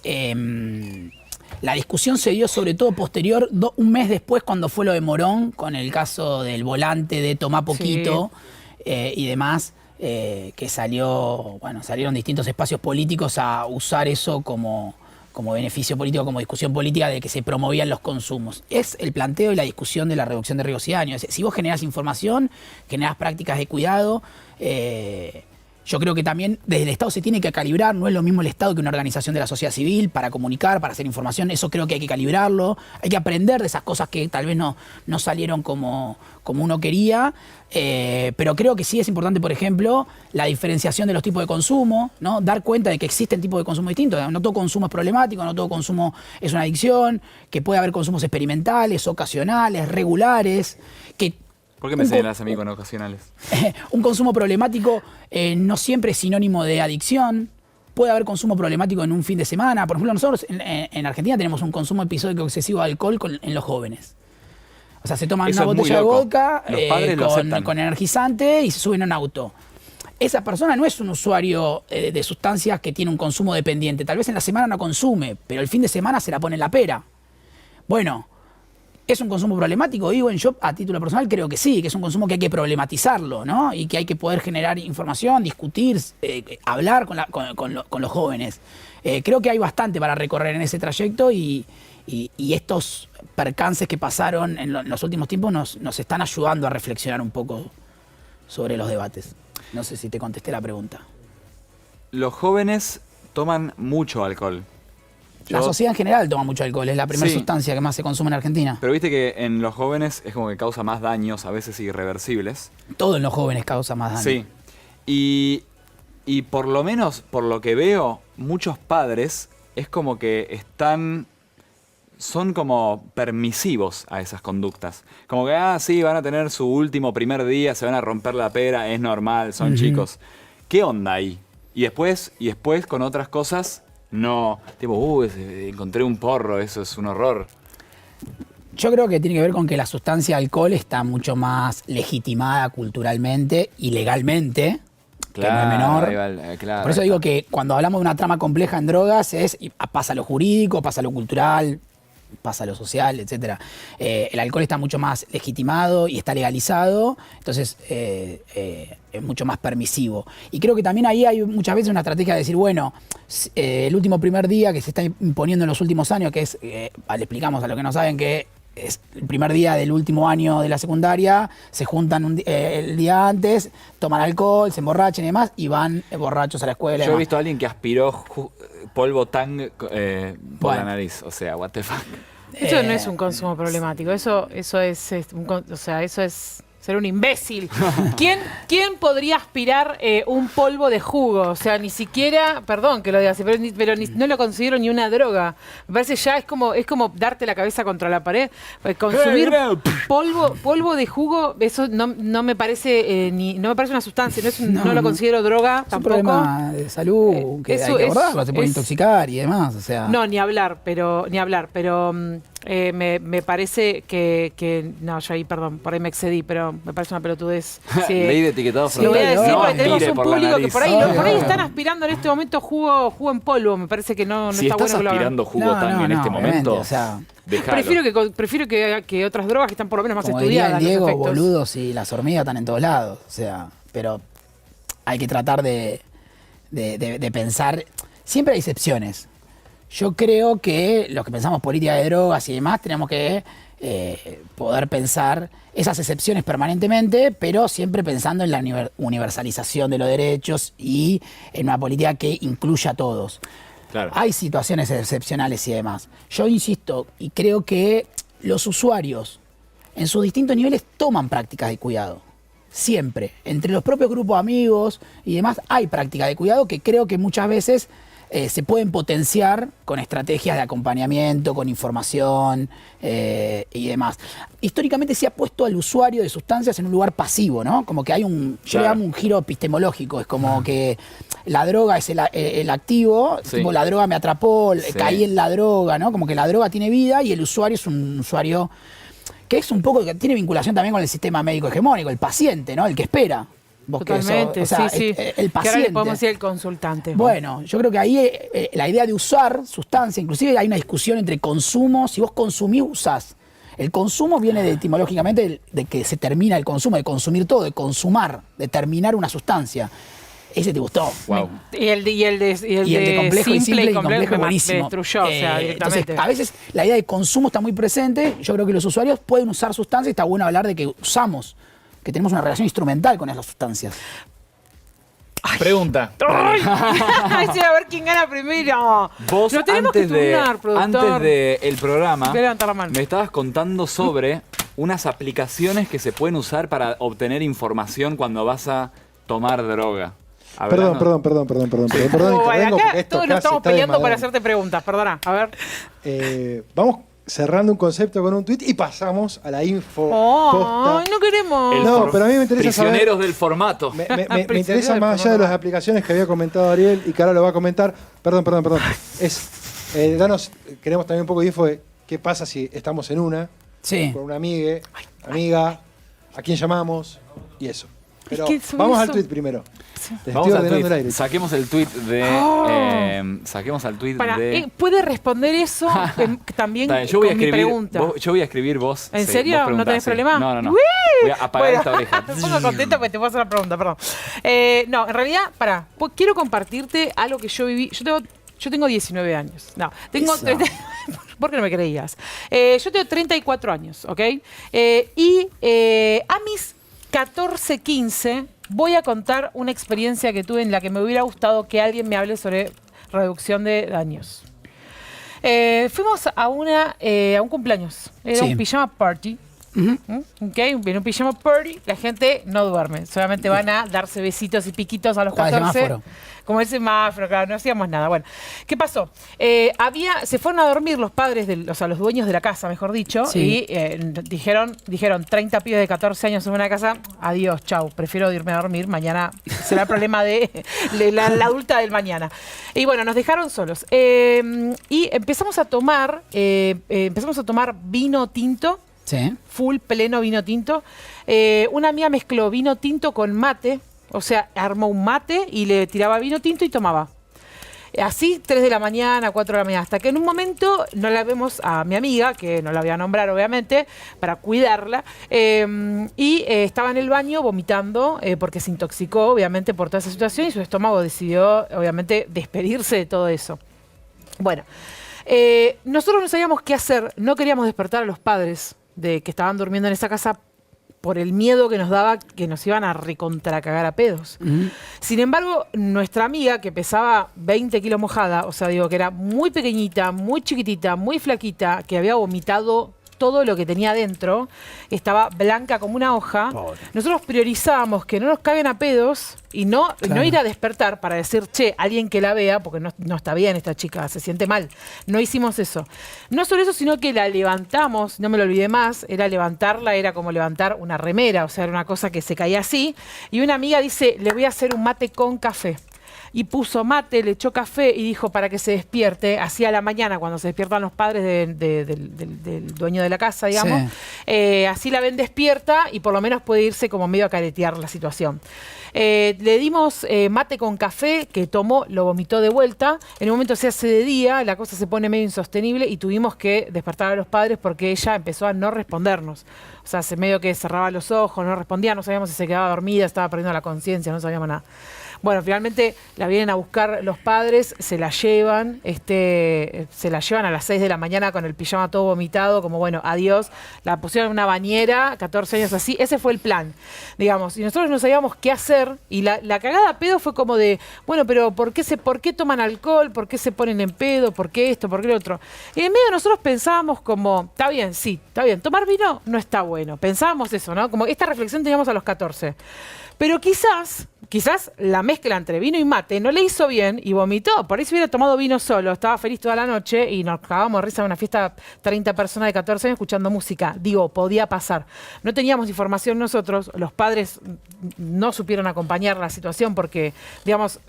[SPEAKER 3] la discusión se dio sobre todo posterior, un mes después cuando fue lo de Morón, con el caso del volante de Tomá Poquito y demás, que salieron distintos espacios políticos a usar eso como beneficio político, como discusión política de que se promovían los consumos. Es el planteo y la discusión de la reducción de riesgos y daños. Si vos generás información, generás prácticas de cuidado, yo creo que también desde el Estado se tiene que calibrar, no es lo mismo el Estado que una organización de la sociedad civil para comunicar, para hacer información, eso creo que hay que calibrarlo, hay que aprender de esas cosas que tal vez no salieron como uno quería, pero creo que sí es importante, por ejemplo, la diferenciación de los tipos de consumo, ¿no? Dar cuenta de que existen tipos de consumo distintos, no todo consumo es problemático, no todo consumo es una adicción, que puede haber consumos experimentales, ocasionales, regulares, que
[SPEAKER 1] ¿Por qué me señalas a mí con ocasionales?
[SPEAKER 3] un consumo problemático no siempre es sinónimo de adicción. Puede haber consumo problemático en un fin de semana. Por ejemplo, nosotros en Argentina tenemos un consumo episódico excesivo de alcohol en los jóvenes. O sea, se toman
[SPEAKER 1] Eso
[SPEAKER 3] una
[SPEAKER 1] es muy
[SPEAKER 3] botella de
[SPEAKER 1] loco.
[SPEAKER 3] vodka
[SPEAKER 1] Los padres lo aceptan.
[SPEAKER 3] con energizante y se suben a un auto. Esa persona no es un usuario de sustancias que tiene un consumo dependiente. Tal vez en la semana no consume, pero el fin de semana se la pone en la pera. Bueno, ¿es un consumo problemático? Digo, yo a título personal creo que sí, que es un consumo que hay que problematizarlo, ¿no? Y que hay que poder generar información, discutir, hablar con los jóvenes. Creo que hay bastante para recorrer en ese trayecto y estos percances que pasaron en los últimos tiempos nos están ayudando a reflexionar un poco sobre los debates. No sé si te contesté la pregunta.
[SPEAKER 1] Los jóvenes toman mucho alcohol.
[SPEAKER 3] La sociedad en general toma mucho alcohol, es la primera
[SPEAKER 1] Sí.
[SPEAKER 3] sustancia que más se consume en Argentina.
[SPEAKER 1] Pero viste que en los jóvenes es como que causa más daños, a veces irreversibles.
[SPEAKER 3] Todo en los jóvenes causa más daño.
[SPEAKER 1] Sí. Y por lo menos, por lo que veo, muchos padres es como que son como permisivos a esas conductas. Como que, sí, van a tener su último primer día, se van a romper la pera, es normal, son chicos. ¿Qué onda ahí? Y después con otras cosas, no. Tipo, encontré un porro, eso es un horror.
[SPEAKER 3] Yo creo que tiene que ver con que la sustancia alcohol está mucho más legitimada culturalmente y legalmente, que no es menor.
[SPEAKER 1] Claro.
[SPEAKER 3] Por eso digo que cuando hablamos de una trama compleja en drogas pasa lo jurídico, pasa lo cultural, pasa lo social, etc. El alcohol está mucho más legitimado y está legalizado, entonces es mucho más permisivo. Y creo que también ahí hay muchas veces una estrategia de decir, bueno, el último primer día que se está imponiendo en los últimos años, que es, le explicamos a los que no saben que es el primer día del último año de la secundaria, se juntan el día antes, toman alcohol, se emborrachan y demás, y van borrachos a la escuela.
[SPEAKER 1] Yo he visto a alguien que aspiró polvo tang por la
[SPEAKER 3] Bueno.
[SPEAKER 1] nariz. O sea, what the fuck.
[SPEAKER 2] Eso no es un consumo problemático, eso es o sea, eso es ser un imbécil. ¿Quién podría aspirar un polvo de jugo? O sea, ni siquiera, perdón que lo diga así, pero no lo considero ni una droga. Me parece ya es como darte la cabeza contra la pared. Consumir polvo de jugo, eso no me parece no me parece una sustancia, no lo considero droga
[SPEAKER 3] Es un
[SPEAKER 2] tampoco.
[SPEAKER 3] problema de salud que hay que abordarlo, se puede intoxicar y demás. O sea.
[SPEAKER 2] No, ni hablar, pero me parece que no, yo ahí, perdón, por ahí me excedí, pero me parece una pelotudez. Sí.
[SPEAKER 1] Ley de etiquetado
[SPEAKER 2] Lo voy a
[SPEAKER 1] frontal.
[SPEAKER 2] decir
[SPEAKER 1] No
[SPEAKER 2] porque tenemos
[SPEAKER 1] tire
[SPEAKER 2] un
[SPEAKER 1] por la
[SPEAKER 2] público que
[SPEAKER 1] nariz.
[SPEAKER 2] por ahí están aspirando en este momento jugo en polvo. Me parece que no
[SPEAKER 1] Si
[SPEAKER 2] está
[SPEAKER 1] estás
[SPEAKER 2] bueno que lo hagan.
[SPEAKER 1] aspirando jugo
[SPEAKER 3] No,
[SPEAKER 1] tang
[SPEAKER 3] no,
[SPEAKER 1] en este
[SPEAKER 3] no,
[SPEAKER 1] momento,
[SPEAKER 3] obviamente, o sea,
[SPEAKER 1] déjalo.
[SPEAKER 2] Prefiero que otras drogas que están por lo menos más
[SPEAKER 3] como diría
[SPEAKER 2] estudiadas.
[SPEAKER 3] el Diego,
[SPEAKER 2] los efectos.
[SPEAKER 3] boludos y las hormigas están en todos lados. O sea, pero hay que tratar de pensar. Siempre hay excepciones. Yo creo que los que pensamos política de drogas y demás tenemos que poder pensar esas excepciones permanentemente, pero siempre pensando en la universalización de los derechos y en una política que incluya a todos.
[SPEAKER 1] Claro.
[SPEAKER 3] Hay situaciones excepcionales y demás. Yo insisto y creo que los usuarios en sus distintos niveles toman prácticas de cuidado. Siempre. Entre los propios grupos de amigos y demás hay prácticas de cuidado que creo que muchas veces se pueden potenciar con estrategias de acompañamiento, con información y demás. Históricamente se ha puesto al usuario de sustancias en un lugar pasivo, ¿no? Como que hay yo le llamo un giro epistemológico. Es como que la droga es el activo,
[SPEAKER 1] Sí.
[SPEAKER 3] tipo la droga me atrapó,
[SPEAKER 1] Sí.
[SPEAKER 3] caí en la droga, ¿no? Como que la droga tiene vida y el usuario es un usuario que es un poco, que tiene vinculación también con el sistema médico hegemónico, el paciente, ¿no? El que espera. Vos que
[SPEAKER 2] Totalmente,
[SPEAKER 3] o sea,
[SPEAKER 2] sí.
[SPEAKER 3] el
[SPEAKER 2] Que ahora
[SPEAKER 3] paciente.
[SPEAKER 2] le podemos decir el consultante.
[SPEAKER 3] Bueno, yo creo que ahí la idea de usar sustancia, inclusive hay una discusión entre consumo, si vos consumís, usás. El consumo viene etimológicamente de que se termina el consumo, de consumir todo, de consumar, de terminar una sustancia. Ese te gustó.
[SPEAKER 1] Wow.
[SPEAKER 2] Y el de
[SPEAKER 3] complejo y simple y complejo
[SPEAKER 2] me
[SPEAKER 3] buenísimo.
[SPEAKER 2] destruyó, o sea, directamente.
[SPEAKER 3] Entonces, a veces la idea de consumo está muy presente. Yo creo que los usuarios pueden usar sustancias y está bueno hablar de que usamos, que tenemos una relación instrumental con esas sustancias.
[SPEAKER 1] Pregunta.
[SPEAKER 2] ¡Ay! Ay, sí, a ver quién gana primero.
[SPEAKER 1] Vos
[SPEAKER 2] Lo tenemos que turnar, productor.
[SPEAKER 1] antes del programa
[SPEAKER 2] Voy a levantar la mano.
[SPEAKER 1] me estabas contando sobre unas aplicaciones que se pueden usar para obtener información cuando vas a tomar droga.
[SPEAKER 4] Perdón,
[SPEAKER 1] Hablando-
[SPEAKER 4] perdón,
[SPEAKER 2] Bueno,
[SPEAKER 4] intervengo porque
[SPEAKER 2] acá
[SPEAKER 4] esto
[SPEAKER 2] todos nos
[SPEAKER 4] casi
[SPEAKER 2] estamos
[SPEAKER 4] está de
[SPEAKER 2] peleando para
[SPEAKER 4] madera.
[SPEAKER 2] hacerte preguntas, perdona. A ver.
[SPEAKER 4] Vamos cerrando un concepto con un tweet y pasamos a la info
[SPEAKER 2] Oh,
[SPEAKER 4] posta.
[SPEAKER 2] no queremos.
[SPEAKER 1] El
[SPEAKER 4] No,
[SPEAKER 1] for-
[SPEAKER 4] pero a mí me interesa saber-
[SPEAKER 1] Prisioneros del formato.
[SPEAKER 4] Me
[SPEAKER 2] Prisionero
[SPEAKER 4] interesa
[SPEAKER 2] del
[SPEAKER 4] más allá de
[SPEAKER 2] programa.
[SPEAKER 4] las aplicaciones que había comentado Ariel y que ahora lo va a comentar. Perdón. Queremos también un poco de info de qué pasa si estamos en una,
[SPEAKER 3] Sí.
[SPEAKER 4] con una amiga, a quién llamamos y eso. Pero
[SPEAKER 2] que sobre
[SPEAKER 4] vamos al
[SPEAKER 2] eso-
[SPEAKER 4] tweet primero. Les
[SPEAKER 1] Vamos
[SPEAKER 4] estoy
[SPEAKER 1] al
[SPEAKER 4] ordenando
[SPEAKER 1] tweet.
[SPEAKER 4] el aire.
[SPEAKER 1] Saquemos el tweet de.
[SPEAKER 2] Oh.
[SPEAKER 1] Saquemos al tweet
[SPEAKER 2] Para,
[SPEAKER 1] de.
[SPEAKER 2] ¿puede responder eso también
[SPEAKER 1] Está bien, yo voy a
[SPEAKER 2] con mi
[SPEAKER 1] escribir.
[SPEAKER 2] pregunta?
[SPEAKER 1] Yo voy a escribir vos.
[SPEAKER 2] ¿En
[SPEAKER 1] sí,
[SPEAKER 2] serio?
[SPEAKER 1] vos preguntás,
[SPEAKER 2] ¿No tenés
[SPEAKER 1] sí.
[SPEAKER 2] problema?
[SPEAKER 1] No.
[SPEAKER 2] ¡Uy!
[SPEAKER 1] Voy a apagar
[SPEAKER 2] Bueno,
[SPEAKER 1] esta oreja.
[SPEAKER 2] Me pongo contenta porque te puedo hacer la pregunta, perdón. No, en realidad, quiero compartirte algo que yo viví. Yo tengo 19 años. No, tengo
[SPEAKER 3] Eso.
[SPEAKER 2] 30. ¿Por qué no me creías? Yo tengo 34 años, ¿ok? A mis 14, 15, voy a contar una experiencia que tuve en la que me hubiera gustado que alguien me hable sobre reducción de daños. Fuimos a un cumpleaños. Era
[SPEAKER 3] Sí.
[SPEAKER 2] un pijama party. ¿Ok? En un pijama party, la gente no duerme. Solamente van a darse besitos y piquitos a los
[SPEAKER 3] Estaba el
[SPEAKER 2] 14.
[SPEAKER 3] semáforo.
[SPEAKER 2] Como el semáforo, claro, no hacíamos nada. Bueno, ¿qué pasó? Se fueron a dormir los padres, los dueños de la casa, mejor dicho,
[SPEAKER 3] Sí.
[SPEAKER 2] y dijeron 30 pibes de 14 años en una casa, adiós, chau, prefiero irme a dormir, mañana será el problema de la adulta del mañana. Y bueno, nos dejaron solos. Y empezamos a tomar vino tinto,
[SPEAKER 3] Sí.
[SPEAKER 2] full, pleno vino tinto. Una amiga mezcló vino tinto con mate, o sea, armó un mate y le tiraba vino tinto y tomaba. Así, 3 de la mañana, 4 de la mañana, hasta que en un momento no la vemos a mi amiga, que no la voy a nombrar obviamente, para cuidarla, y estaba en el baño vomitando porque se intoxicó obviamente por toda esa situación y su estómago decidió obviamente despedirse de todo eso. Bueno, nosotros no sabíamos qué hacer, no queríamos despertar a los padres de que estaban durmiendo en esa casa por el miedo que nos daba que nos iban a recontracagar a pedos. Sin embargo, nuestra amiga, que pesaba 20 kilos mojada, o sea, digo que era muy pequeñita, muy chiquitita, muy flaquita, que había vomitado todo lo que tenía adentro, estaba blanca como una hoja.
[SPEAKER 3] Pobre.
[SPEAKER 2] Nosotros priorizábamos que no nos caguen a pedos y no ir a despertar para decir, che, alguien que la vea, porque no está bien esta chica, se siente mal. No hicimos eso. No solo eso, sino que la levantamos, no me lo olvidé más, era levantarla, era como levantar una remera, o sea, era una cosa que se caía así. Y una amiga dice, le voy a hacer un mate con café. Y puso mate, le echó café y dijo para que se despierte, así a la mañana cuando se despiertan los padres del dueño de la casa, digamos, así la ven despierta y por lo menos puede irse como medio a caretear la situación. Le dimos mate con café que tomó, lo vomitó de vuelta. En un momento se hace de día, la cosa se pone medio insostenible y tuvimos que despertar a los padres porque ella empezó a no respondernos. O sea, medio que cerraba los ojos, no respondía, no sabíamos si se quedaba dormida, estaba perdiendo la conciencia, no sabíamos nada. Bueno, finalmente la vienen a buscar los padres, se la llevan a las 6 de la mañana con el pijama todo vomitado, como bueno, adiós. La pusieron en una bañera, 14 años así, ese fue el plan, digamos. Y nosotros no sabíamos qué hacer y la cagada a pedo fue como de, bueno, pero ¿por qué toman alcohol? ¿Por qué se ponen en pedo? ¿Por qué esto? ¿Por qué lo otro? Y en medio nosotros pensábamos como, está bien, sí, está bien, tomar vino no está bueno. Pensábamos eso, ¿no? Como esta reflexión teníamos a los 14. Pero quizás la mezcla entre vino y mate no le hizo bien y vomitó. Por ahí se hubiera tomado vino solo, estaba feliz toda la noche y nos cagábamos de risa en una fiesta, 30 personas de 14 años escuchando música. Digo, podía pasar. No teníamos información nosotros, los padres no supieron acompañar la situación porque, digamos,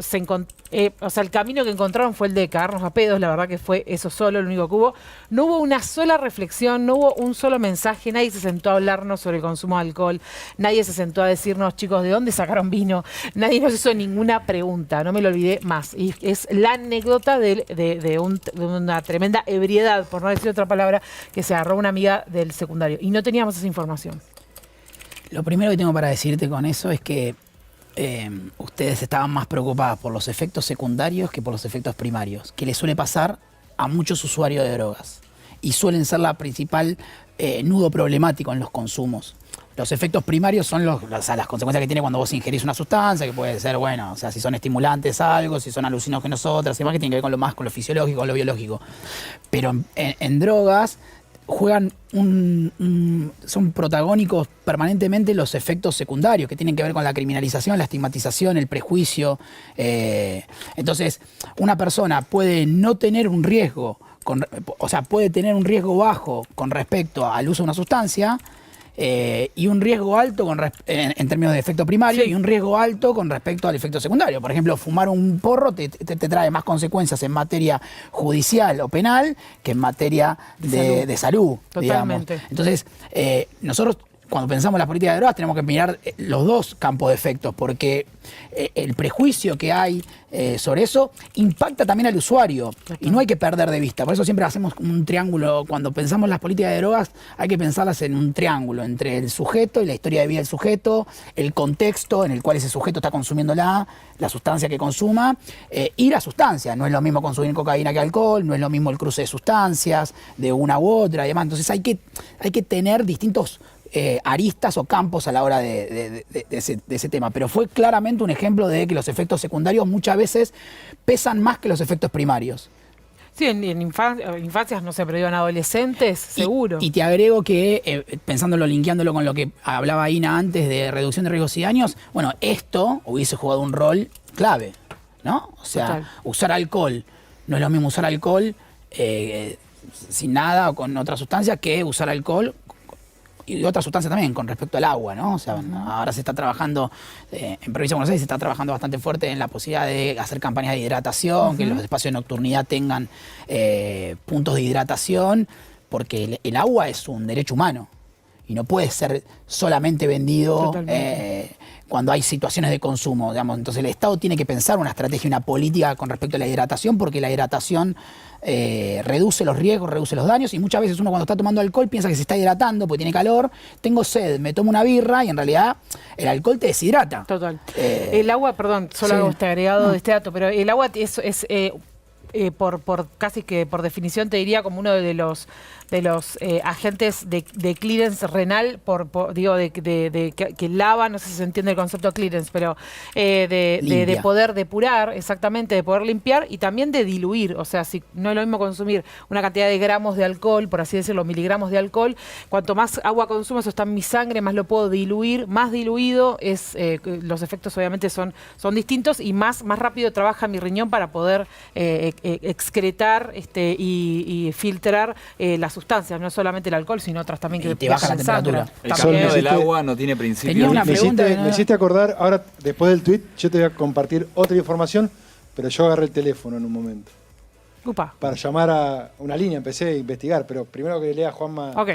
[SPEAKER 2] el camino que encontraron fue el de cagarnos a pedos, la verdad que fue eso solo, lo único que hubo. No hubo una sola reflexión, no hubo un solo mensaje, nadie se sentó a hablarnos sobre el consumo de alcohol, nadie se sentó a decirnos, chicos, ¿de dónde sacaron vino? Nadie nos hizo ninguna pregunta, no me lo olvidé más. Y es la anécdota de una tremenda ebriedad, por no decir otra palabra, que se agarró una amiga del secundario. Y no teníamos esa información.
[SPEAKER 3] Lo primero que tengo para decirte con eso es que ustedes estaban más preocupadas por los efectos secundarios que por los efectos primarios, que le suele pasar a muchos usuarios de drogas. Y suelen ser la principal nudo problemático en los consumos. Los efectos primarios son las consecuencias que tiene cuando vos ingerís una sustancia, que puede ser, bueno, o sea, si son estimulantes algo, si son alucinógenos otras, y más que tiene que ver con lo fisiológico, con lo biológico. Pero en drogas juegan son protagónicos permanentemente los efectos secundarios que tienen que ver con la criminalización, la estigmatización, el prejuicio. Entonces, una persona puede no tener un riesgo, puede tener un riesgo bajo con respecto al uso de una sustancia, y un riesgo alto en términos de efecto primario, y un riesgo alto con respecto al efecto secundario. Por ejemplo, fumar un porro te trae más consecuencias en materia judicial o penal que en materia de salud.
[SPEAKER 2] Totalmente.
[SPEAKER 3] Digamos. Entonces, nosotros cuando pensamos en las políticas de drogas tenemos que mirar los dos campos de efectos, porque el prejuicio que hay sobre eso impacta también al usuario y no hay que perder de vista. Por eso siempre hacemos un triángulo. Cuando pensamos en las políticas de drogas hay que pensarlas en un triángulo entre el sujeto y la historia de vida del sujeto, el contexto en el cual ese sujeto está consumiendo la sustancia que consuma, y la sustancia. No es lo mismo consumir cocaína que alcohol, no es lo mismo el cruce de sustancias de una u otra y demás. Entonces hay que tener distintos aristas o campos a la hora de ese tema. Pero fue claramente un ejemplo de que los efectos secundarios muchas veces pesan más que los efectos primarios.
[SPEAKER 2] Sí, en infancias, no sé, pero digo, en adolescentes, seguro.
[SPEAKER 3] Y te agrego que, pensándolo, linkeándolo con lo que hablaba Ina antes de reducción de riesgos y daños, bueno, esto hubiese jugado un rol clave, ¿no? O sea,
[SPEAKER 2] total.
[SPEAKER 3] Usar alcohol, no es lo mismo usar alcohol sin nada o con otra sustancia que usar alcohol y otra sustancia también con respecto al agua, ¿no? O sea, ahora se está trabajando, en Provincia de Buenos Aires se está trabajando bastante fuerte en la posibilidad de hacer campañas de hidratación, que los espacios de nocturnidad tengan puntos de hidratación, porque el agua es un derecho humano y no puede ser solamente vendido cuando hay situaciones de consumo, digamos. Entonces el Estado tiene que pensar una estrategia, una política con respecto a la hidratación, porque la hidratación reduce los riesgos, reduce los daños, y muchas veces uno cuando está tomando alcohol piensa que se está hidratando porque tiene calor, tengo sed, me tomo una birra y en realidad el alcohol te deshidrata.
[SPEAKER 2] Total. El agua, perdón, solo hago este agregado de este dato, pero el agua es casi que por definición te diría como uno de agentes de clearance renal, digo, que lavan, no sé si se entiende el concepto de clearance, pero de poder depurar, exactamente, de poder limpiar y también de diluir. O sea, si no es lo mismo consumir una cantidad de gramos de alcohol, por así decirlo, miligramos de alcohol, cuanto más agua consumo, eso está en mi sangre, más lo puedo diluir, más diluido los efectos obviamente son distintos y más rápido trabaja mi riñón para poder excretar y filtrar las sustancias, no solamente el alcohol, sino otras también que
[SPEAKER 3] te baja la
[SPEAKER 2] en sangre.
[SPEAKER 3] temperatura.
[SPEAKER 1] El
[SPEAKER 2] También.
[SPEAKER 1] camino del agua no tiene
[SPEAKER 3] Tenía
[SPEAKER 1] principio.
[SPEAKER 3] una pregunta que no-
[SPEAKER 4] Me hiciste acordar, ahora después del tweet, yo te voy a compartir otra información, pero yo agarré el teléfono en un momento.
[SPEAKER 2] Upa.
[SPEAKER 4] Para llamar a una línea, empecé a investigar, pero primero que lea Juanma.
[SPEAKER 2] Ok.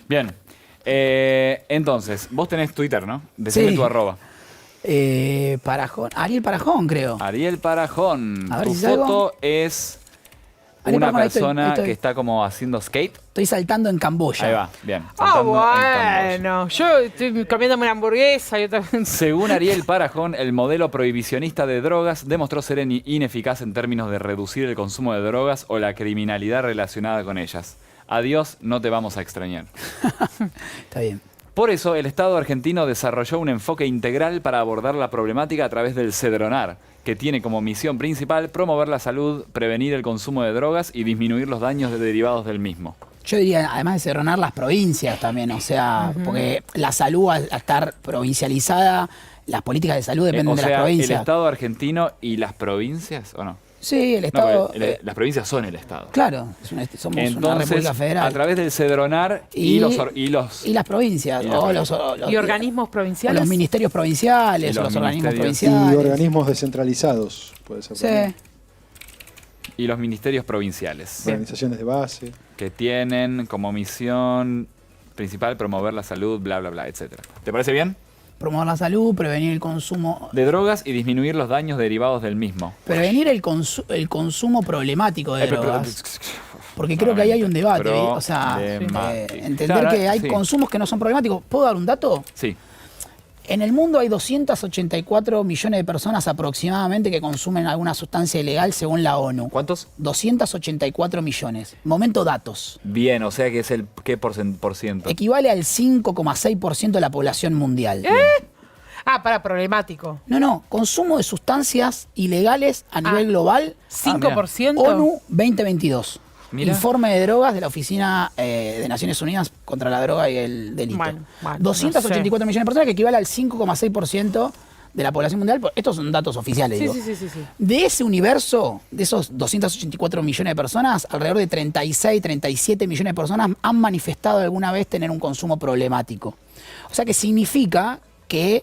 [SPEAKER 1] Bien. Entonces, vos tenés Twitter, ¿no? Decime
[SPEAKER 3] Sí.
[SPEAKER 1] tu arroba.
[SPEAKER 3] Parajón. Ariel Parajón, creo.
[SPEAKER 1] Ariel Parajón.
[SPEAKER 3] A ver
[SPEAKER 1] Tu
[SPEAKER 3] si salgo.
[SPEAKER 1] foto es
[SPEAKER 3] Ariel
[SPEAKER 1] una
[SPEAKER 3] Parajón, ahí estoy,
[SPEAKER 1] persona
[SPEAKER 3] ahí estoy.
[SPEAKER 1] que está como haciendo skate.
[SPEAKER 3] Estoy saltando en Camboya.
[SPEAKER 1] Ahí va, bien.
[SPEAKER 2] Ah,
[SPEAKER 1] saltando en Camboya.
[SPEAKER 2] bueno. Yo estoy comiéndome una hamburguesa y otra.
[SPEAKER 1] Según Ariel Parajón, el modelo prohibicionista de drogas demostró ser ineficaz en términos de reducir el consumo de drogas o la criminalidad relacionada con ellas. Adiós, no te vamos a extrañar.
[SPEAKER 3] Está bien.
[SPEAKER 1] Por eso, el Estado argentino desarrolló un enfoque integral para abordar la problemática a través del Cedronar, que tiene como misión principal promover la salud, prevenir el consumo de drogas y disminuir los daños derivados del mismo.
[SPEAKER 3] Yo diría, además de cerronar las provincias también, o sea, porque la salud al estar provincializada, las políticas de salud dependen
[SPEAKER 1] O
[SPEAKER 3] de
[SPEAKER 1] sea,
[SPEAKER 3] las
[SPEAKER 1] el
[SPEAKER 3] provincias.
[SPEAKER 1] Estado argentino y las provincias, ¿o no?
[SPEAKER 3] Sí, el
[SPEAKER 1] No,
[SPEAKER 3] Estado...
[SPEAKER 1] porque las provincias son el Estado.
[SPEAKER 3] claro, somos una
[SPEAKER 1] Entonces,
[SPEAKER 3] república federal.
[SPEAKER 1] a través del Cedronar y las
[SPEAKER 3] provincias,
[SPEAKER 1] y las
[SPEAKER 3] o
[SPEAKER 2] ¿Y organismos
[SPEAKER 3] o
[SPEAKER 2] provinciales?
[SPEAKER 3] los ministerios provinciales,
[SPEAKER 1] Y
[SPEAKER 3] o
[SPEAKER 1] los
[SPEAKER 3] los organismos
[SPEAKER 1] ministerios.
[SPEAKER 4] Y
[SPEAKER 3] provinciales.
[SPEAKER 4] organismos descentralizados, puede ser. también.
[SPEAKER 3] Sí.
[SPEAKER 1] y los ministerios provinciales,
[SPEAKER 4] Organizaciones de base.
[SPEAKER 1] que tienen como misión principal promover la salud, bla, bla, bla, etcétera. ¿Te parece bien?
[SPEAKER 3] Promover la salud, prevenir el consumo...
[SPEAKER 1] De drogas y disminuir los daños derivados del mismo.
[SPEAKER 3] Prevenir el consumo problemático de drogas. Porque creo que ahí hay un debate, o sea,
[SPEAKER 1] Problemático.
[SPEAKER 3] entender
[SPEAKER 1] Claro,
[SPEAKER 3] que hay
[SPEAKER 1] sí.
[SPEAKER 3] consumos que no son problemáticos. ¿Puedo dar un dato?
[SPEAKER 1] Sí.
[SPEAKER 3] En el mundo hay 284 millones de personas aproximadamente que consumen alguna sustancia ilegal según la ONU.
[SPEAKER 1] ¿Cuántos?
[SPEAKER 3] 284 millones. Momento datos.
[SPEAKER 1] Bien, o sea que es el ¿qué por ciento?
[SPEAKER 3] Equivale al 5,6% de la población mundial.
[SPEAKER 2] Para problemático.
[SPEAKER 3] No, consumo de sustancias ilegales a nivel global,
[SPEAKER 2] 5%.
[SPEAKER 3] ONU 2022.
[SPEAKER 1] Mira.
[SPEAKER 3] Informe de drogas de la Oficina de Naciones Unidas contra la Droga y el Delito.
[SPEAKER 2] Bueno,
[SPEAKER 3] 284 millones de personas, que equivale al 5,6% de la población mundial. Estos son datos oficiales,
[SPEAKER 2] Sí,
[SPEAKER 3] digo.
[SPEAKER 2] sí.
[SPEAKER 3] De ese universo, de esos 284 millones de personas, alrededor de 36, 37 millones de personas han manifestado alguna vez tener un consumo problemático. O sea que significa que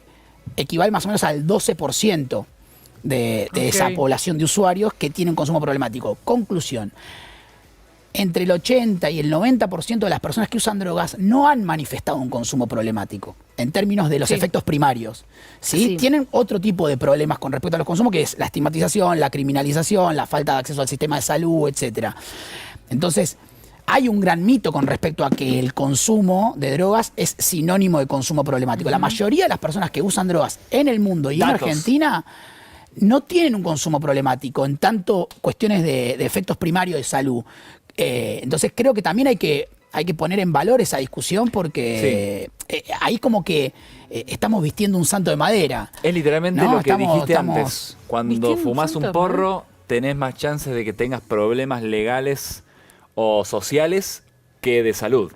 [SPEAKER 3] equivale más o menos al 12% de esa
[SPEAKER 2] Ok.
[SPEAKER 3] población de usuarios que tienen consumo problemático. Conclusión. Entre el 80 y el 90% de las personas que usan drogas no han manifestado un consumo problemático en términos de los
[SPEAKER 2] Sí.
[SPEAKER 3] efectos primarios. ¿Sí?
[SPEAKER 2] Sí.
[SPEAKER 3] Tienen otro tipo de problemas con respecto a los consumos, que es la estigmatización, la criminalización, la falta de acceso al sistema de salud, etc. Entonces, hay un gran mito con respecto a que el consumo de drogas es sinónimo de consumo problemático. La mayoría de las personas que usan drogas en el mundo y en
[SPEAKER 1] Datos.
[SPEAKER 3] Argentina no tienen un consumo problemático en tanto cuestiones de efectos primarios de salud. Entonces creo que también hay que poner en valor esa discusión, porque ahí como que estamos vistiendo un santo de madera.
[SPEAKER 1] Es literalmente
[SPEAKER 3] No,
[SPEAKER 1] lo que dijiste
[SPEAKER 3] estamos
[SPEAKER 1] antes. Cuando
[SPEAKER 2] vistiendo un
[SPEAKER 1] fumás un
[SPEAKER 2] santo,
[SPEAKER 1] porro, tenés más chances de que tengas problemas legales o sociales que de salud,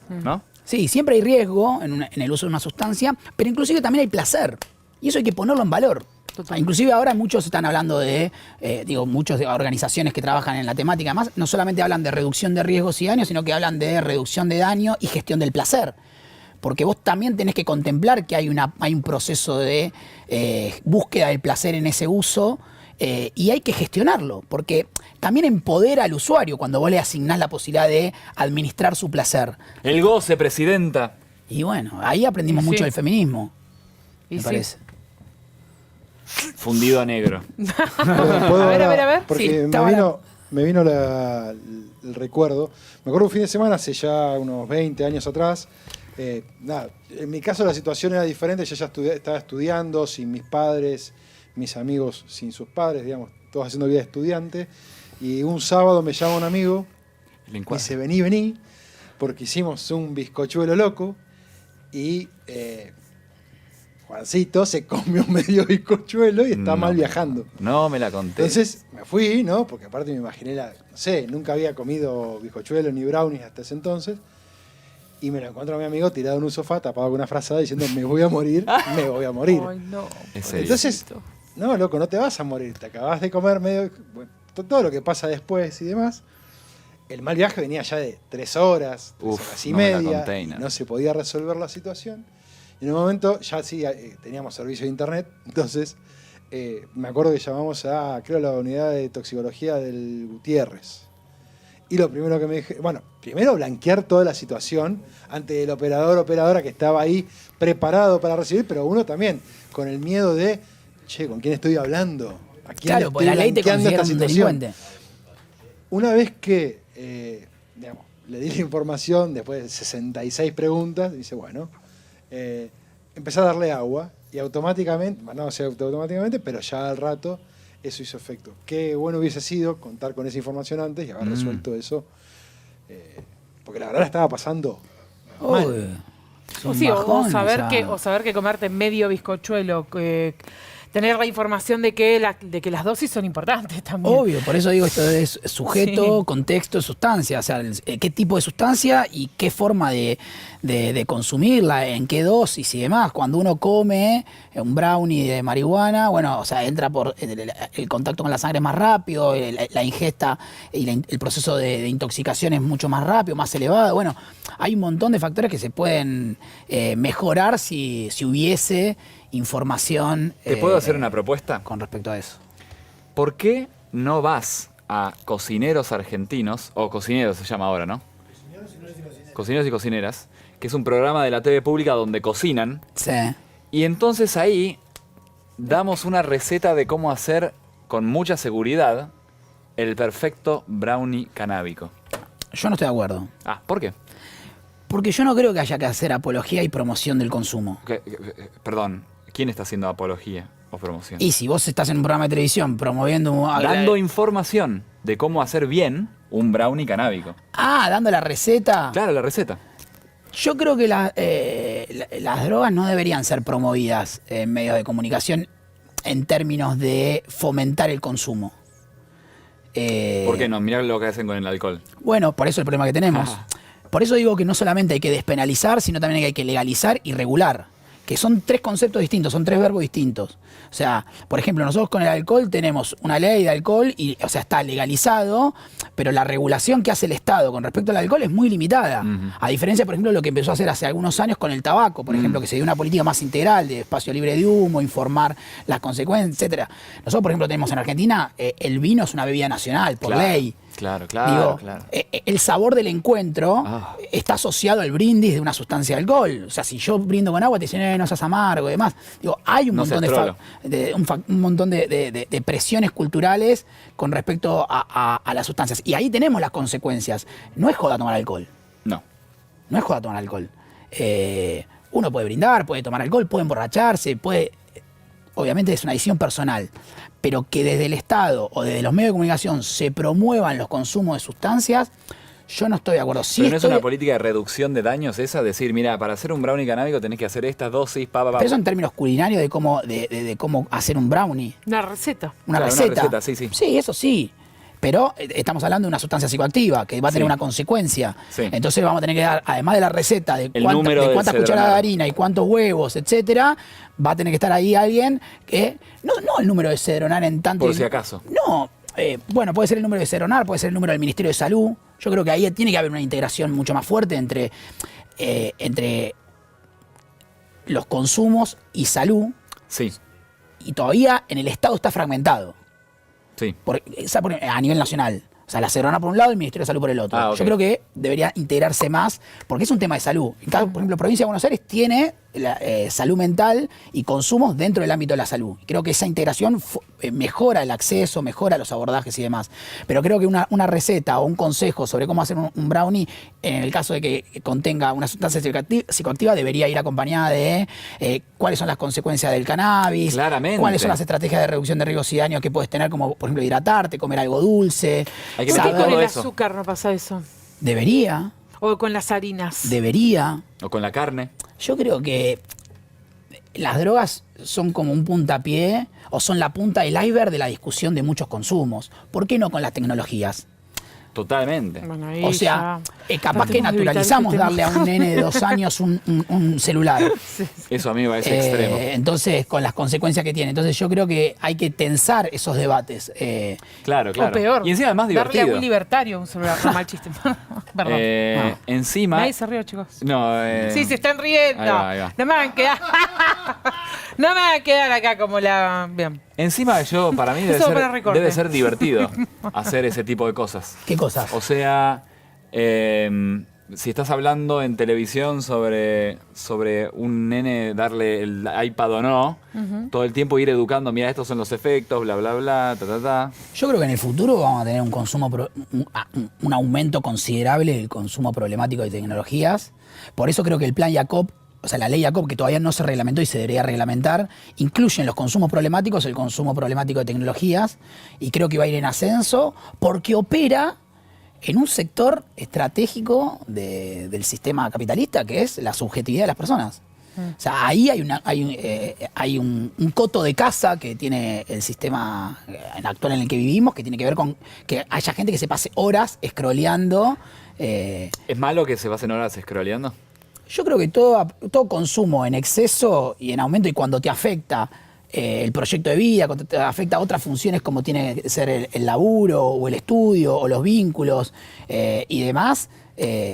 [SPEAKER 1] ¿no?
[SPEAKER 3] Sí, siempre hay riesgo en el uso de una sustancia, pero inclusive también hay placer. Y eso hay que ponerlo en valor.
[SPEAKER 2] Total.
[SPEAKER 3] Inclusive ahora muchos están hablando muchas organizaciones que trabajan en la temática, además, no solamente hablan de reducción de riesgos y daños, sino que hablan de reducción de daño y gestión del placer. Porque vos también tenés que contemplar que hay un proceso de búsqueda del placer en ese uso, y hay que gestionarlo, porque también empodera al usuario cuando vos le asignás la posibilidad de administrar su placer.
[SPEAKER 1] El goce, presidenta.
[SPEAKER 3] Y bueno, ahí aprendimos
[SPEAKER 2] Y sí.
[SPEAKER 3] mucho del feminismo,
[SPEAKER 2] Y
[SPEAKER 3] me
[SPEAKER 2] sí.
[SPEAKER 3] parece.
[SPEAKER 1] Fundido a negro.
[SPEAKER 4] ¿Puedo
[SPEAKER 2] A ver,
[SPEAKER 4] ahora?
[SPEAKER 2] a ver.
[SPEAKER 4] Porque
[SPEAKER 3] Sí,
[SPEAKER 4] me
[SPEAKER 3] estaba
[SPEAKER 4] vino el recuerdo. Me acuerdo un fin de semana, hace ya unos 20 años atrás. Nada, en mi caso la situación era diferente. Yo ya estaba estudiando sin mis padres, mis amigos sin sus padres, digamos, todos haciendo vida de estudiante. Y un sábado me llama un amigo,
[SPEAKER 1] El
[SPEAKER 4] me
[SPEAKER 1] encuadre.
[SPEAKER 4] dice, vení. porque hicimos un bizcochuelo loco y Juancito se comió medio bizcochuelo y está mal viajando.
[SPEAKER 1] No me la conté.
[SPEAKER 4] Entonces me fui, ¿no? Porque aparte me imaginé, no sé, nunca había comido bizcochuelo ni brownies hasta ese entonces. Y me lo encuentro a mi amigo tirado en un sofá, tapado con una frazada, diciendo, me voy a morir, me voy a morir.
[SPEAKER 2] Ay, no.
[SPEAKER 4] Entonces, no, loco, no te vas a morir, te acabas de comer medio... Bueno, todo lo que pasa después y demás. El mal viaje venía ya de 3 horas, 3 horas y
[SPEAKER 1] no me la
[SPEAKER 4] media,
[SPEAKER 1] conté,
[SPEAKER 4] y
[SPEAKER 1] no.
[SPEAKER 4] no se podía resolver la situación. Y en un momento ya sí teníamos servicio de internet, entonces me acuerdo que llamamos a, creo, la unidad de toxicología del Gutiérrez. Y lo primero que me dije, bueno, primero blanquear toda la situación ante el operadora que estaba ahí preparado para recibir, pero uno también con el miedo de, che, ¿con quién estoy hablando? ¿A quién
[SPEAKER 3] Claro,
[SPEAKER 4] le
[SPEAKER 3] porque la
[SPEAKER 4] estoy
[SPEAKER 3] ley te
[SPEAKER 4] blanqueando
[SPEAKER 3] considera
[SPEAKER 4] esta
[SPEAKER 3] un
[SPEAKER 4] situación?
[SPEAKER 3] delincuente.
[SPEAKER 4] Una vez que digamos, le di la información, después de 66 preguntas, dice, bueno, empecé a darle agua y automáticamente, no sé automáticamente, pero ya al rato eso hizo efecto. Qué bueno hubiese sido contar con esa información antes y haber resuelto eso, porque la verdad la estaba pasando mal.
[SPEAKER 3] Uy, es
[SPEAKER 2] O
[SPEAKER 3] un
[SPEAKER 2] sí,
[SPEAKER 3] bajón,
[SPEAKER 2] o saber que comerte medio bizcochuelo, tener la información de que las dosis son importantes también.
[SPEAKER 3] Obvio, por eso digo, esto es sujeto,
[SPEAKER 2] Sí.
[SPEAKER 3] contexto, sustancia. O sea, qué tipo de sustancia y qué forma de consumirla, en qué dosis y demás. Cuando uno come un brownie de marihuana, bueno, o sea, entra por el contacto con la sangre más rápido, la ingesta y el proceso de intoxicación es mucho más rápido, más elevado. Bueno, hay un montón de factores que se pueden mejorar si hubiese información.
[SPEAKER 1] ¿Te puedo hacer una propuesta?
[SPEAKER 3] Con respecto a eso.
[SPEAKER 1] ¿Por qué no vas a Cocineros Argentinos, o Cocineros se llama ahora, ¿no? Cocineros y Cocineras, que es un programa de la TV pública donde cocinan,
[SPEAKER 3] Sí.
[SPEAKER 1] y entonces ahí damos una receta de cómo hacer con mucha seguridad el perfecto brownie canábico?
[SPEAKER 3] Yo no estoy de acuerdo.
[SPEAKER 1] Ah, ¿por qué?
[SPEAKER 3] Porque yo no creo que haya que hacer apología y promoción del consumo.
[SPEAKER 1] Perdón, ¿quién está haciendo apología o promoción?
[SPEAKER 3] Y si vos estás en un programa de televisión promoviendo...
[SPEAKER 1] Dando información de cómo hacer bien un brownie canábico.
[SPEAKER 3] dando la receta.
[SPEAKER 1] Claro, la receta.
[SPEAKER 3] Yo creo que las drogas no deberían ser promovidas en medios de comunicación en términos de fomentar el consumo.
[SPEAKER 1] ¿Por qué no? Mirá lo que hacen con el alcohol.
[SPEAKER 3] Bueno, por eso el problema que tenemos.
[SPEAKER 1] Ajá.
[SPEAKER 3] Por eso digo que no solamente hay que despenalizar, sino también hay que legalizar y regular. Que son 3 conceptos distintos, son 3 verbos distintos. O sea, por ejemplo, nosotros con el alcohol tenemos una ley de alcohol y, o sea, está legalizado, pero la regulación que hace el Estado con respecto al alcohol es muy limitada. A diferencia, por ejemplo, de lo que empezó a hacer hace algunos años con el tabaco, por ejemplo, que se dio una política más integral de espacio libre de humo, informar las consecuencias, etcétera. Nosotros, por ejemplo, tenemos en Argentina, el vino es una bebida nacional, por ley.
[SPEAKER 1] Claro.
[SPEAKER 3] Digo, el sabor del encuentro está asociado al brindis de una sustancia de alcohol. O sea, si yo brindo con agua, te dicen, no seas amargo y demás. Digo, hay un
[SPEAKER 1] No
[SPEAKER 3] montón,
[SPEAKER 1] seas trolo.
[SPEAKER 3] un montón de presiones culturales con respecto a las sustancias. Y ahí tenemos las consecuencias. No es joda tomar alcohol.
[SPEAKER 1] No.
[SPEAKER 3] No es joda tomar alcohol. Uno puede brindar, puede tomar alcohol, puede emborracharse, obviamente es una decisión personal, pero que desde el Estado o desde los medios de comunicación se promuevan los consumos de sustancias, yo no estoy de acuerdo. Sí,
[SPEAKER 1] Pero no es una política de reducción de daños esa, decir, mira, para hacer un brownie canábico tenés que hacer estas dosis,
[SPEAKER 3] Pero eso en términos culinarios de cómo hacer un brownie.
[SPEAKER 2] Una receta.
[SPEAKER 3] Una
[SPEAKER 1] Claro,
[SPEAKER 3] receta.
[SPEAKER 1] una receta, sí.
[SPEAKER 3] Sí, eso sí. Pero estamos hablando de una sustancia psicoactiva que va a tener
[SPEAKER 1] Sí.
[SPEAKER 3] una consecuencia.
[SPEAKER 1] Sí.
[SPEAKER 3] Entonces vamos a tener que dar, además de la receta de
[SPEAKER 1] El número del
[SPEAKER 3] cuántas cucharadas de
[SPEAKER 1] cedronar.
[SPEAKER 3] harina y cuántos huevos, etcétera, va a tener que estar ahí alguien que... No el número de cedronar en tanto...
[SPEAKER 1] Por si acaso.
[SPEAKER 3] No. Bueno, puede ser el número de cedronar, puede ser el número del Ministerio de Salud. Yo creo que ahí tiene que haber una integración mucho más fuerte entre los consumos y salud.
[SPEAKER 1] Sí,
[SPEAKER 3] Y todavía en el Estado está fragmentado.
[SPEAKER 1] sí.
[SPEAKER 3] A nivel nacional. O sea, la Cedronar por un lado y el Ministerio de Salud por el otro.
[SPEAKER 1] Ah, ok.
[SPEAKER 3] Yo creo que debería integrarse más, porque es un tema de salud. En cada, por ejemplo, Provincia de Buenos Aires tiene salud mental y consumos dentro del ámbito de la salud. Creo que esa integración mejora el acceso, mejora los abordajes y demás. Pero creo que una receta o un consejo sobre cómo hacer un brownie, en el caso de que contenga una sustancia psicoactiva, debería ir acompañada de cuáles son las consecuencias del cannabis,
[SPEAKER 1] Claramente.
[SPEAKER 3] cuáles son las estrategias de reducción de riesgos y daños que puedes tener, como por ejemplo hidratarte, comer algo dulce.
[SPEAKER 1] Hay que
[SPEAKER 2] ¿Por qué
[SPEAKER 1] meter
[SPEAKER 2] con
[SPEAKER 1] todo
[SPEAKER 2] el
[SPEAKER 1] eso.
[SPEAKER 2] azúcar no pasa eso?
[SPEAKER 3] Debería.
[SPEAKER 2] o con las harinas?
[SPEAKER 3] Debería.
[SPEAKER 1] O con la carne.
[SPEAKER 3] Yo creo que las drogas son como un puntapié o son la punta del iceberg de la discusión de muchos consumos. ¿Por qué no con las tecnologías?
[SPEAKER 1] Totalmente.
[SPEAKER 2] Bueno, ahí
[SPEAKER 3] O sea,
[SPEAKER 2] ya
[SPEAKER 3] capaz que
[SPEAKER 2] tratemos de evitar
[SPEAKER 3] naturalizamos
[SPEAKER 2] ese tema.
[SPEAKER 3] darle a un nene de 2 años un celular.
[SPEAKER 1] Eso a mí me parece extremo.
[SPEAKER 3] Entonces, con las consecuencias que tiene. Entonces, yo creo que hay que tensar esos debates.
[SPEAKER 1] Claro, claro.
[SPEAKER 2] O peor,
[SPEAKER 1] Y encima además
[SPEAKER 2] darle a
[SPEAKER 1] divertido.
[SPEAKER 2] un libertario un celular. No, mal chiste. Perdón.
[SPEAKER 1] Encima...
[SPEAKER 2] Nadie se rió, chicos.
[SPEAKER 1] No,
[SPEAKER 2] Sí, se están riendo.
[SPEAKER 1] ahí va.
[SPEAKER 2] No me van a quedar. No me van a quedar acá como la. Bien.
[SPEAKER 1] Encima para mí
[SPEAKER 2] Eso para recorte.
[SPEAKER 1] debe ser divertido hacer ese tipo de cosas.
[SPEAKER 3] ¿Qué cosas?
[SPEAKER 1] O sea, si estás hablando en televisión sobre un nene, darle el iPad o no, todo el tiempo ir educando, mira, estos son los efectos, bla, bla, bla, ta, ta, ta.
[SPEAKER 3] Yo creo que en el futuro vamos a tener un consumo, un aumento considerable del consumo problemático de tecnologías. Por eso creo que el plan Jacob, o sea, la ley Jacob, que todavía no se reglamentó y se debería reglamentar, incluye en los consumos problemáticos el consumo problemático de tecnologías, y creo que va a ir en ascenso porque opera en un sector estratégico del sistema capitalista, que es la subjetividad de las personas. O sea, ahí hay un coto de caza que tiene el sistema actual en el que vivimos, que tiene que ver con que haya gente que se pase horas scrolleando.
[SPEAKER 1] ¿Es malo que se pasen horas scrolleando?
[SPEAKER 3] Yo creo que todo consumo en exceso y en aumento, y cuando te afecta el proyecto de vida, cuando te afecta otras funciones como tiene que ser el laburo o el estudio o los vínculos y demás,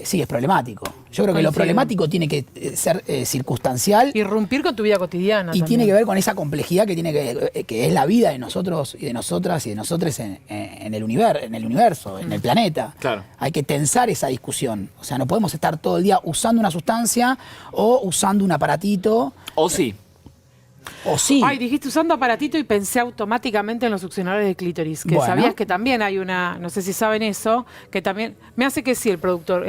[SPEAKER 3] sí, es problemático. Yo creo que lo
[SPEAKER 2] Coincido.
[SPEAKER 3] problemático tiene que ser circunstancial
[SPEAKER 2] Irrumpir con tu vida cotidiana.
[SPEAKER 3] y
[SPEAKER 2] también.
[SPEAKER 3] tiene que ver con esa complejidad que es la vida de nosotros y de nosotras y de nosotros en el universo, en el planeta.
[SPEAKER 1] Claro.
[SPEAKER 3] Hay que tensar esa discusión. O sea, no podemos estar todo el día usando una sustancia o usando un aparatito.
[SPEAKER 1] O sí.
[SPEAKER 3] O sí.
[SPEAKER 2] Ay, dijiste usando aparatito y pensé automáticamente en los succionadores de clítoris. Que
[SPEAKER 3] Bueno.
[SPEAKER 2] sabías que también hay una, no sé si saben eso, que también. Me hace que sí el productor.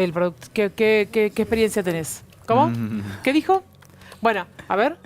[SPEAKER 2] ¿Qué experiencia tenés? ¿Cómo? ¿Qué dijo? Bueno, a ver.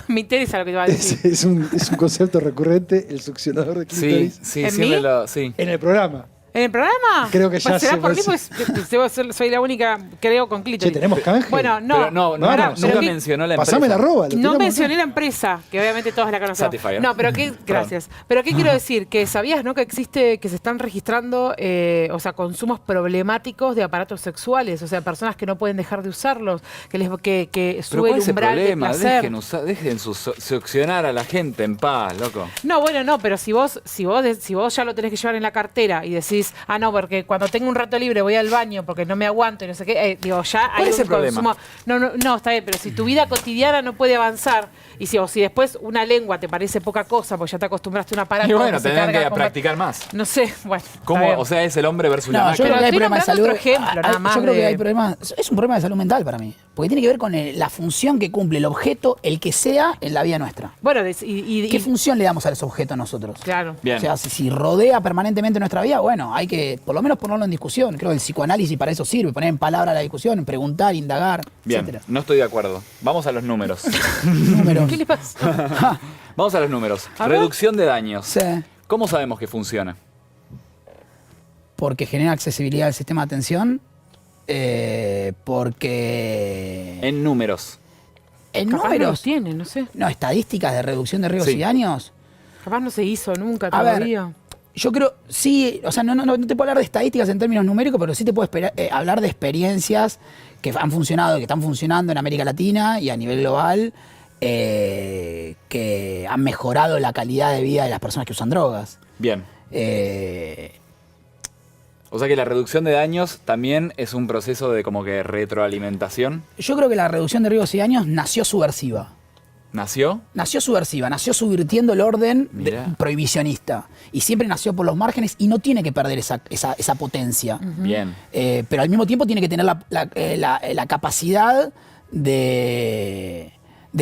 [SPEAKER 2] Me interesa lo que te va a decir.
[SPEAKER 4] Es un concepto recurrente, el succionador de
[SPEAKER 1] Sí,
[SPEAKER 4] clítoris.
[SPEAKER 1] sí,
[SPEAKER 2] ¿En
[SPEAKER 1] siempre
[SPEAKER 2] mí?
[SPEAKER 1] sí.
[SPEAKER 4] En el programa.
[SPEAKER 2] ¿En el programa?
[SPEAKER 4] Creo que ya
[SPEAKER 2] ¿Será
[SPEAKER 4] se
[SPEAKER 2] por mí?
[SPEAKER 4] parece.
[SPEAKER 2] Pues soy la única, creo, con
[SPEAKER 4] Che,
[SPEAKER 2] clítoris.
[SPEAKER 4] ¿tenemos canje?
[SPEAKER 2] Bueno, no.
[SPEAKER 1] Pero no,
[SPEAKER 4] Vamos,
[SPEAKER 1] nunca
[SPEAKER 2] ¿qué?
[SPEAKER 1] mencionó la empresa.
[SPEAKER 4] Pasame la arroba. lo
[SPEAKER 2] No
[SPEAKER 4] tiramos
[SPEAKER 2] mencioné
[SPEAKER 4] acá.
[SPEAKER 2] la empresa, que obviamente todos la conocemos.
[SPEAKER 1] Satisfyer.
[SPEAKER 2] No, pero gracias. Pero ¿qué quiero decir? Que sabías, ¿no? Que existe, que se están registrando, o sea, consumos problemáticos de aparatos sexuales, o sea, personas que no pueden dejar de usarlos, que
[SPEAKER 1] Pero
[SPEAKER 2] sube
[SPEAKER 1] ¿cuál
[SPEAKER 2] el
[SPEAKER 1] es el
[SPEAKER 2] umbral de
[SPEAKER 1] problema?
[SPEAKER 2] placer.
[SPEAKER 1] Dejen succionar a la gente en paz, loco.
[SPEAKER 2] No, bueno, no, pero si vos ya lo tenés que llevar en la cartera y decís, no, porque cuando tengo un rato libre voy al baño porque no me aguanto y no sé qué, digo, ya
[SPEAKER 1] ¿Cuál
[SPEAKER 2] hay
[SPEAKER 1] es
[SPEAKER 2] un
[SPEAKER 1] el problema?
[SPEAKER 2] consumo. No, está bien, pero si tu vida cotidiana no puede avanzar o si después una lengua te parece poca cosa porque ya te acostumbraste a un aparato
[SPEAKER 1] Y bueno,
[SPEAKER 2] que se
[SPEAKER 1] tendrán
[SPEAKER 2] carga
[SPEAKER 1] que
[SPEAKER 2] con-
[SPEAKER 1] practicar más.
[SPEAKER 2] No sé, bueno. está
[SPEAKER 1] ¿Cómo?
[SPEAKER 2] bien.
[SPEAKER 1] O sea, es el hombre versus la
[SPEAKER 3] No, yo
[SPEAKER 1] máquina.
[SPEAKER 3] creo que hay
[SPEAKER 2] estoy
[SPEAKER 3] problemas de
[SPEAKER 2] nombrando
[SPEAKER 3] salud.
[SPEAKER 2] otro ejemplo, nada más
[SPEAKER 3] Yo creo que
[SPEAKER 2] de-
[SPEAKER 3] hay problemas. Es un problema de salud mental para mí. Porque tiene que ver con la función que cumple el objeto, el que sea, en la vida nuestra.
[SPEAKER 2] Bueno,
[SPEAKER 3] ¿Qué función le damos a ese objeto nosotros?
[SPEAKER 2] claro.
[SPEAKER 1] Bien.
[SPEAKER 3] O sea, si rodea permanentemente nuestra vida, bueno, hay que por lo menos ponerlo en discusión. Creo que el psicoanálisis para eso sirve, poner en palabra la discusión, preguntar, indagar,
[SPEAKER 1] Bien,
[SPEAKER 3] etcétera.
[SPEAKER 1] no estoy de acuerdo. Vamos a los números.
[SPEAKER 3] Números.
[SPEAKER 2] ¿Qué le pasa?
[SPEAKER 1] Vamos a los números.
[SPEAKER 2] A ver.
[SPEAKER 1] Reducción de daños.
[SPEAKER 3] Sí,
[SPEAKER 1] ¿Cómo sabemos que funciona?
[SPEAKER 3] porque genera accesibilidad al sistema de atención, porque
[SPEAKER 1] En números.
[SPEAKER 3] en
[SPEAKER 2] Capaz no los
[SPEAKER 3] números,
[SPEAKER 2] tiene, no sé.
[SPEAKER 3] no, estadísticas de reducción de riesgos
[SPEAKER 1] Sí.
[SPEAKER 3] y daños.
[SPEAKER 2] Capaz no se hizo nunca
[SPEAKER 3] A ver,
[SPEAKER 2] todavía.
[SPEAKER 3] Yo creo, sí, o sea, no te puedo hablar de estadísticas en términos numéricos, pero sí te puedo hablar de experiencias que han funcionado y que están funcionando en América Latina y a nivel global, que han mejorado la calidad de vida de las personas que usan drogas.
[SPEAKER 1] Bien.
[SPEAKER 3] Eh,
[SPEAKER 1] O sea que la reducción de daños también es un proceso de como que retroalimentación.
[SPEAKER 3] yo creo que la reducción de riesgos y daños nació subversiva.
[SPEAKER 1] ¿Nació?
[SPEAKER 3] Nació subversiva, nació subvirtiendo el orden
[SPEAKER 1] Mirá.
[SPEAKER 3] prohibicionista. Y siempre nació por los márgenes y no tiene que perder esa potencia.
[SPEAKER 1] Bien.
[SPEAKER 3] Pero al mismo tiempo tiene que tener la capacidad de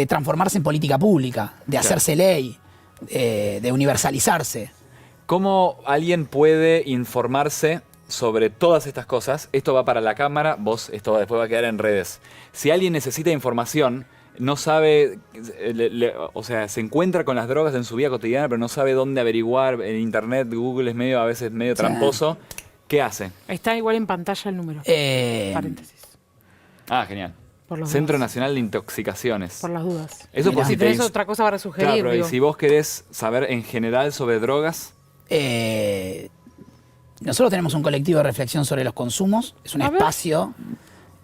[SPEAKER 3] transformarse en política pública, de
[SPEAKER 1] Claro.
[SPEAKER 3] hacerse ley, de universalizarse.
[SPEAKER 1] ¿Cómo alguien puede informarse sobre todas estas cosas? Esto va para la cámara, esto después va a quedar en redes. Si alguien necesita información, no sabe, o sea, se encuentra con las drogas en su vida cotidiana, pero no sabe dónde averiguar en internet, Google es a veces medio
[SPEAKER 3] Sí.
[SPEAKER 1] tramposo. ¿Qué hace?
[SPEAKER 2] Está igual en pantalla el número. Paréntesis.
[SPEAKER 1] Ah, genial.
[SPEAKER 2] Por las
[SPEAKER 1] Centro
[SPEAKER 2] dudas.
[SPEAKER 1] Nacional de Intoxicaciones.
[SPEAKER 2] Por las dudas.
[SPEAKER 1] Eso
[SPEAKER 3] Mirá.
[SPEAKER 1] por
[SPEAKER 2] Si
[SPEAKER 1] si te
[SPEAKER 2] tenés otra cosa para sugerir.
[SPEAKER 1] Claro, pero y
[SPEAKER 2] digo.
[SPEAKER 1] si vos querés saber en general sobre drogas,
[SPEAKER 3] Nosotros tenemos un colectivo de reflexión sobre los consumos. Es un
[SPEAKER 2] A ver.
[SPEAKER 3] espacio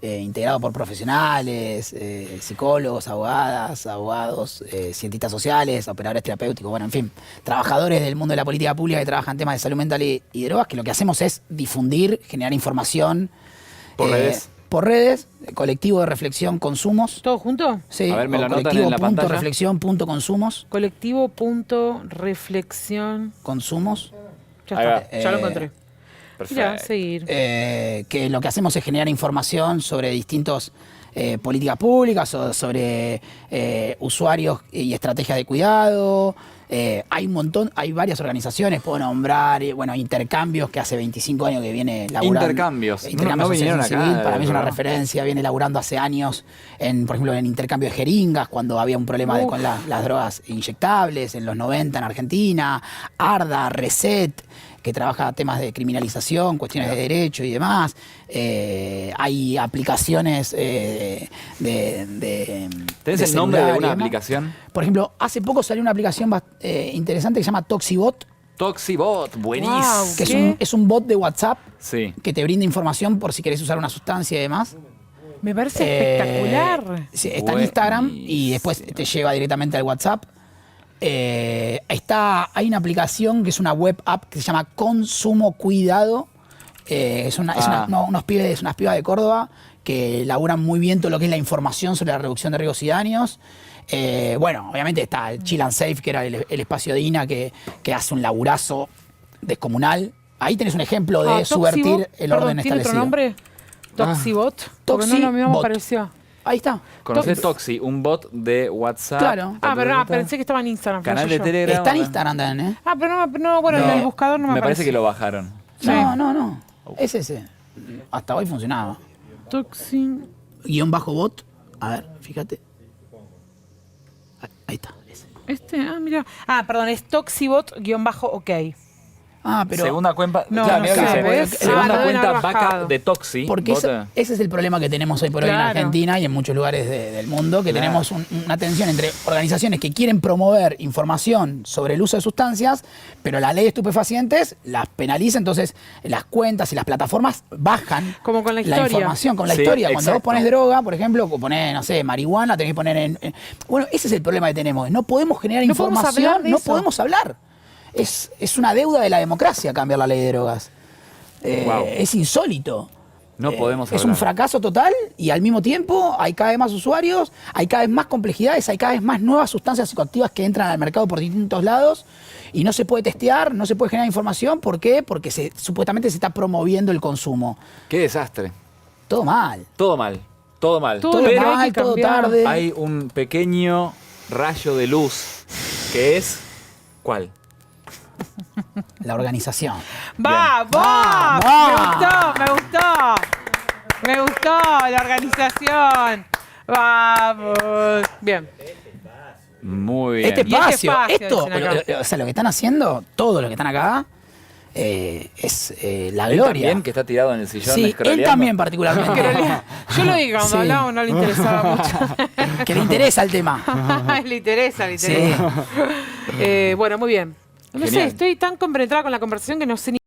[SPEAKER 3] integrado por profesionales, psicólogos, abogados, cientistas sociales, operadores terapéuticos, bueno, en fin, trabajadores del mundo de la política pública que trabajan en temas de salud mental y drogas, que lo que hacemos es difundir, generar información.
[SPEAKER 1] Por redes.
[SPEAKER 3] Por redes, colectivo de reflexión consumos.
[SPEAKER 2] ¿Todo junto?
[SPEAKER 3] Sí,
[SPEAKER 1] A ver, me
[SPEAKER 3] o
[SPEAKER 1] lo anotan en la pantalla.
[SPEAKER 3] colectivo.reflexión.consumos.
[SPEAKER 2] Colectivo.reflexión.
[SPEAKER 3] Consumos.
[SPEAKER 2] Ya
[SPEAKER 1] Ahí
[SPEAKER 2] está,
[SPEAKER 1] va.
[SPEAKER 2] ya lo encontré.
[SPEAKER 1] perfecto.
[SPEAKER 2] Mirá, seguir.
[SPEAKER 3] Que lo que hacemos es generar información sobre distintos políticas públicas o sobre usuarios y estrategias de cuidado. Hay un montón, hay varias organizaciones, puedo nombrar, bueno, Intercambios, que hace 25 años que viene laburando.
[SPEAKER 1] Intercambios.
[SPEAKER 3] Intercambios
[SPEAKER 1] No vinieron
[SPEAKER 3] Asociación
[SPEAKER 1] acá
[SPEAKER 3] Civil, para mí es una
[SPEAKER 1] programa.
[SPEAKER 3] referencia, viene laburando hace años, por ejemplo, en intercambio de jeringas, cuando había un problema con las drogas inyectables, en los 90 en Argentina, ARDA, Reset, que trabaja temas de criminalización, cuestiones de derecho y demás. Hay aplicaciones
[SPEAKER 1] ¿Tenés
[SPEAKER 3] de
[SPEAKER 1] el nombre de
[SPEAKER 3] celular y
[SPEAKER 1] una
[SPEAKER 3] demás.
[SPEAKER 1] aplicación?
[SPEAKER 3] Por ejemplo, hace poco salió una aplicación interesante que se llama Toxibot,
[SPEAKER 1] Toxibot, buenísimo.
[SPEAKER 2] Wow.
[SPEAKER 3] que
[SPEAKER 2] ¿Qué?
[SPEAKER 3] es un bot de WhatsApp
[SPEAKER 1] Sí.
[SPEAKER 3] que te brinda información por si querés usar una sustancia y demás.
[SPEAKER 2] Me parece espectacular.
[SPEAKER 3] Sí, está en Instagram y
[SPEAKER 1] Buenísimo.
[SPEAKER 3] después te lleva directamente al WhatsApp. Hay una aplicación que es una web app que se llama Consumo Cuidado. Unas pibas de Córdoba que laburan muy bien todo lo que es la información sobre la reducción de riesgos y daños. Bueno, obviamente está el Chill and Safe, que era el espacio de INA, que hace un laburazo descomunal. Ahí tenés un ejemplo de subvertir
[SPEAKER 2] Toxibot,
[SPEAKER 3] el
[SPEAKER 2] perdón,
[SPEAKER 3] orden
[SPEAKER 2] ¿tiene
[SPEAKER 3] establecido.
[SPEAKER 2] otro nombre? Toxibot. Porque no lo mismo
[SPEAKER 3] Toxibot.
[SPEAKER 2] pareció.
[SPEAKER 3] Ahí está.
[SPEAKER 1] ¿Conocés Toxi? Un bot de WhatsApp.
[SPEAKER 3] Claro.
[SPEAKER 2] Ah, pero pensé que estaba en Instagram.
[SPEAKER 1] Canal
[SPEAKER 2] flashé
[SPEAKER 1] de
[SPEAKER 2] yo.
[SPEAKER 1] Telegram.
[SPEAKER 3] Está en Instagram también, ¿eh?
[SPEAKER 2] Ah, pero no, bueno, en el buscador no me
[SPEAKER 1] Me parece
[SPEAKER 2] aparece.
[SPEAKER 1] que lo bajaron.
[SPEAKER 2] Sí.
[SPEAKER 3] No. Es ese. Hasta hoy funcionaba.
[SPEAKER 2] Toxin.
[SPEAKER 3] _bot. A ver, fíjate. Ahí está. Ese.
[SPEAKER 2] Mira. Ah, perdón, es Toxibot_OK.
[SPEAKER 3] Pero.
[SPEAKER 1] Segunda cuenta.
[SPEAKER 2] No,
[SPEAKER 1] claro,
[SPEAKER 2] no
[SPEAKER 1] mirá
[SPEAKER 2] sé,
[SPEAKER 1] que dice,
[SPEAKER 2] ¿ves?
[SPEAKER 1] segunda
[SPEAKER 2] lo deben
[SPEAKER 1] cuenta
[SPEAKER 2] haber
[SPEAKER 1] backup
[SPEAKER 2] bajado.
[SPEAKER 1] de Toxi.
[SPEAKER 3] Porque
[SPEAKER 1] Bot,
[SPEAKER 3] ese es el problema que tenemos hoy por hoy en
[SPEAKER 2] Claro.
[SPEAKER 3] Argentina y en muchos lugares del mundo, que tenemos una tensión entre organizaciones que quieren promover información sobre el uso de sustancias, pero la ley de estupefacientes las penaliza, entonces las cuentas y las plataformas bajan
[SPEAKER 2] Como con la historia.
[SPEAKER 3] información, con la
[SPEAKER 1] Sí,
[SPEAKER 3] historia. Cuando vos
[SPEAKER 1] exacto.
[SPEAKER 3] pones droga, por ejemplo, ponés, no sé, marihuana, tenés que poner Bueno, ese es el problema que tenemos. No podemos generar
[SPEAKER 2] No podemos
[SPEAKER 3] información,
[SPEAKER 2] hablar de
[SPEAKER 3] no
[SPEAKER 2] eso.
[SPEAKER 3] podemos hablar. Es una deuda de la democracia cambiar la ley de drogas.
[SPEAKER 1] Wow.
[SPEAKER 3] Es insólito.
[SPEAKER 1] No podemos
[SPEAKER 3] Es
[SPEAKER 1] hablar.
[SPEAKER 3] un fracaso total y al mismo tiempo hay cada vez más usuarios, hay cada vez más complejidades, hay cada vez más nuevas sustancias psicoactivas que entran al mercado por distintos lados y no se puede testear, no se puede generar información. ¿Por qué? Porque supuestamente se está promoviendo el consumo.
[SPEAKER 1] Qué desastre.
[SPEAKER 3] Todo mal.
[SPEAKER 1] Todo mal. Todo mal.
[SPEAKER 2] Todo
[SPEAKER 3] Todo
[SPEAKER 2] lo que hay
[SPEAKER 3] mal,
[SPEAKER 2] que
[SPEAKER 3] todo
[SPEAKER 2] cambiar.
[SPEAKER 3] tarde.
[SPEAKER 1] Hay un pequeño rayo de luz que es. ¿Cuál?
[SPEAKER 3] La organización.
[SPEAKER 2] ¡Vamos!
[SPEAKER 3] ¡Vamos!
[SPEAKER 2] Me gustó la organización. ¡Vamos! Bien.
[SPEAKER 1] Muy bien.
[SPEAKER 3] Este
[SPEAKER 2] Y este
[SPEAKER 3] espacio,
[SPEAKER 2] espacio,
[SPEAKER 3] esto,
[SPEAKER 2] dicen acá.
[SPEAKER 3] o sea, lo que están haciendo, todos los que están acá, es la
[SPEAKER 1] Él
[SPEAKER 3] gloria.
[SPEAKER 1] también, que está tirado en el sillón.
[SPEAKER 3] Sí, él
[SPEAKER 1] scrolleando.
[SPEAKER 3] también particularmente.
[SPEAKER 2] Yo lo dije cuando
[SPEAKER 3] Sí.
[SPEAKER 2] hablaba, no le interesaba mucho.
[SPEAKER 3] Que le interesa el tema.
[SPEAKER 2] le interesa.
[SPEAKER 3] Sí.
[SPEAKER 2] Bueno, muy bien. No sé,
[SPEAKER 1] Genial.
[SPEAKER 2] estoy tan compenetrada con la conversación que no sé ni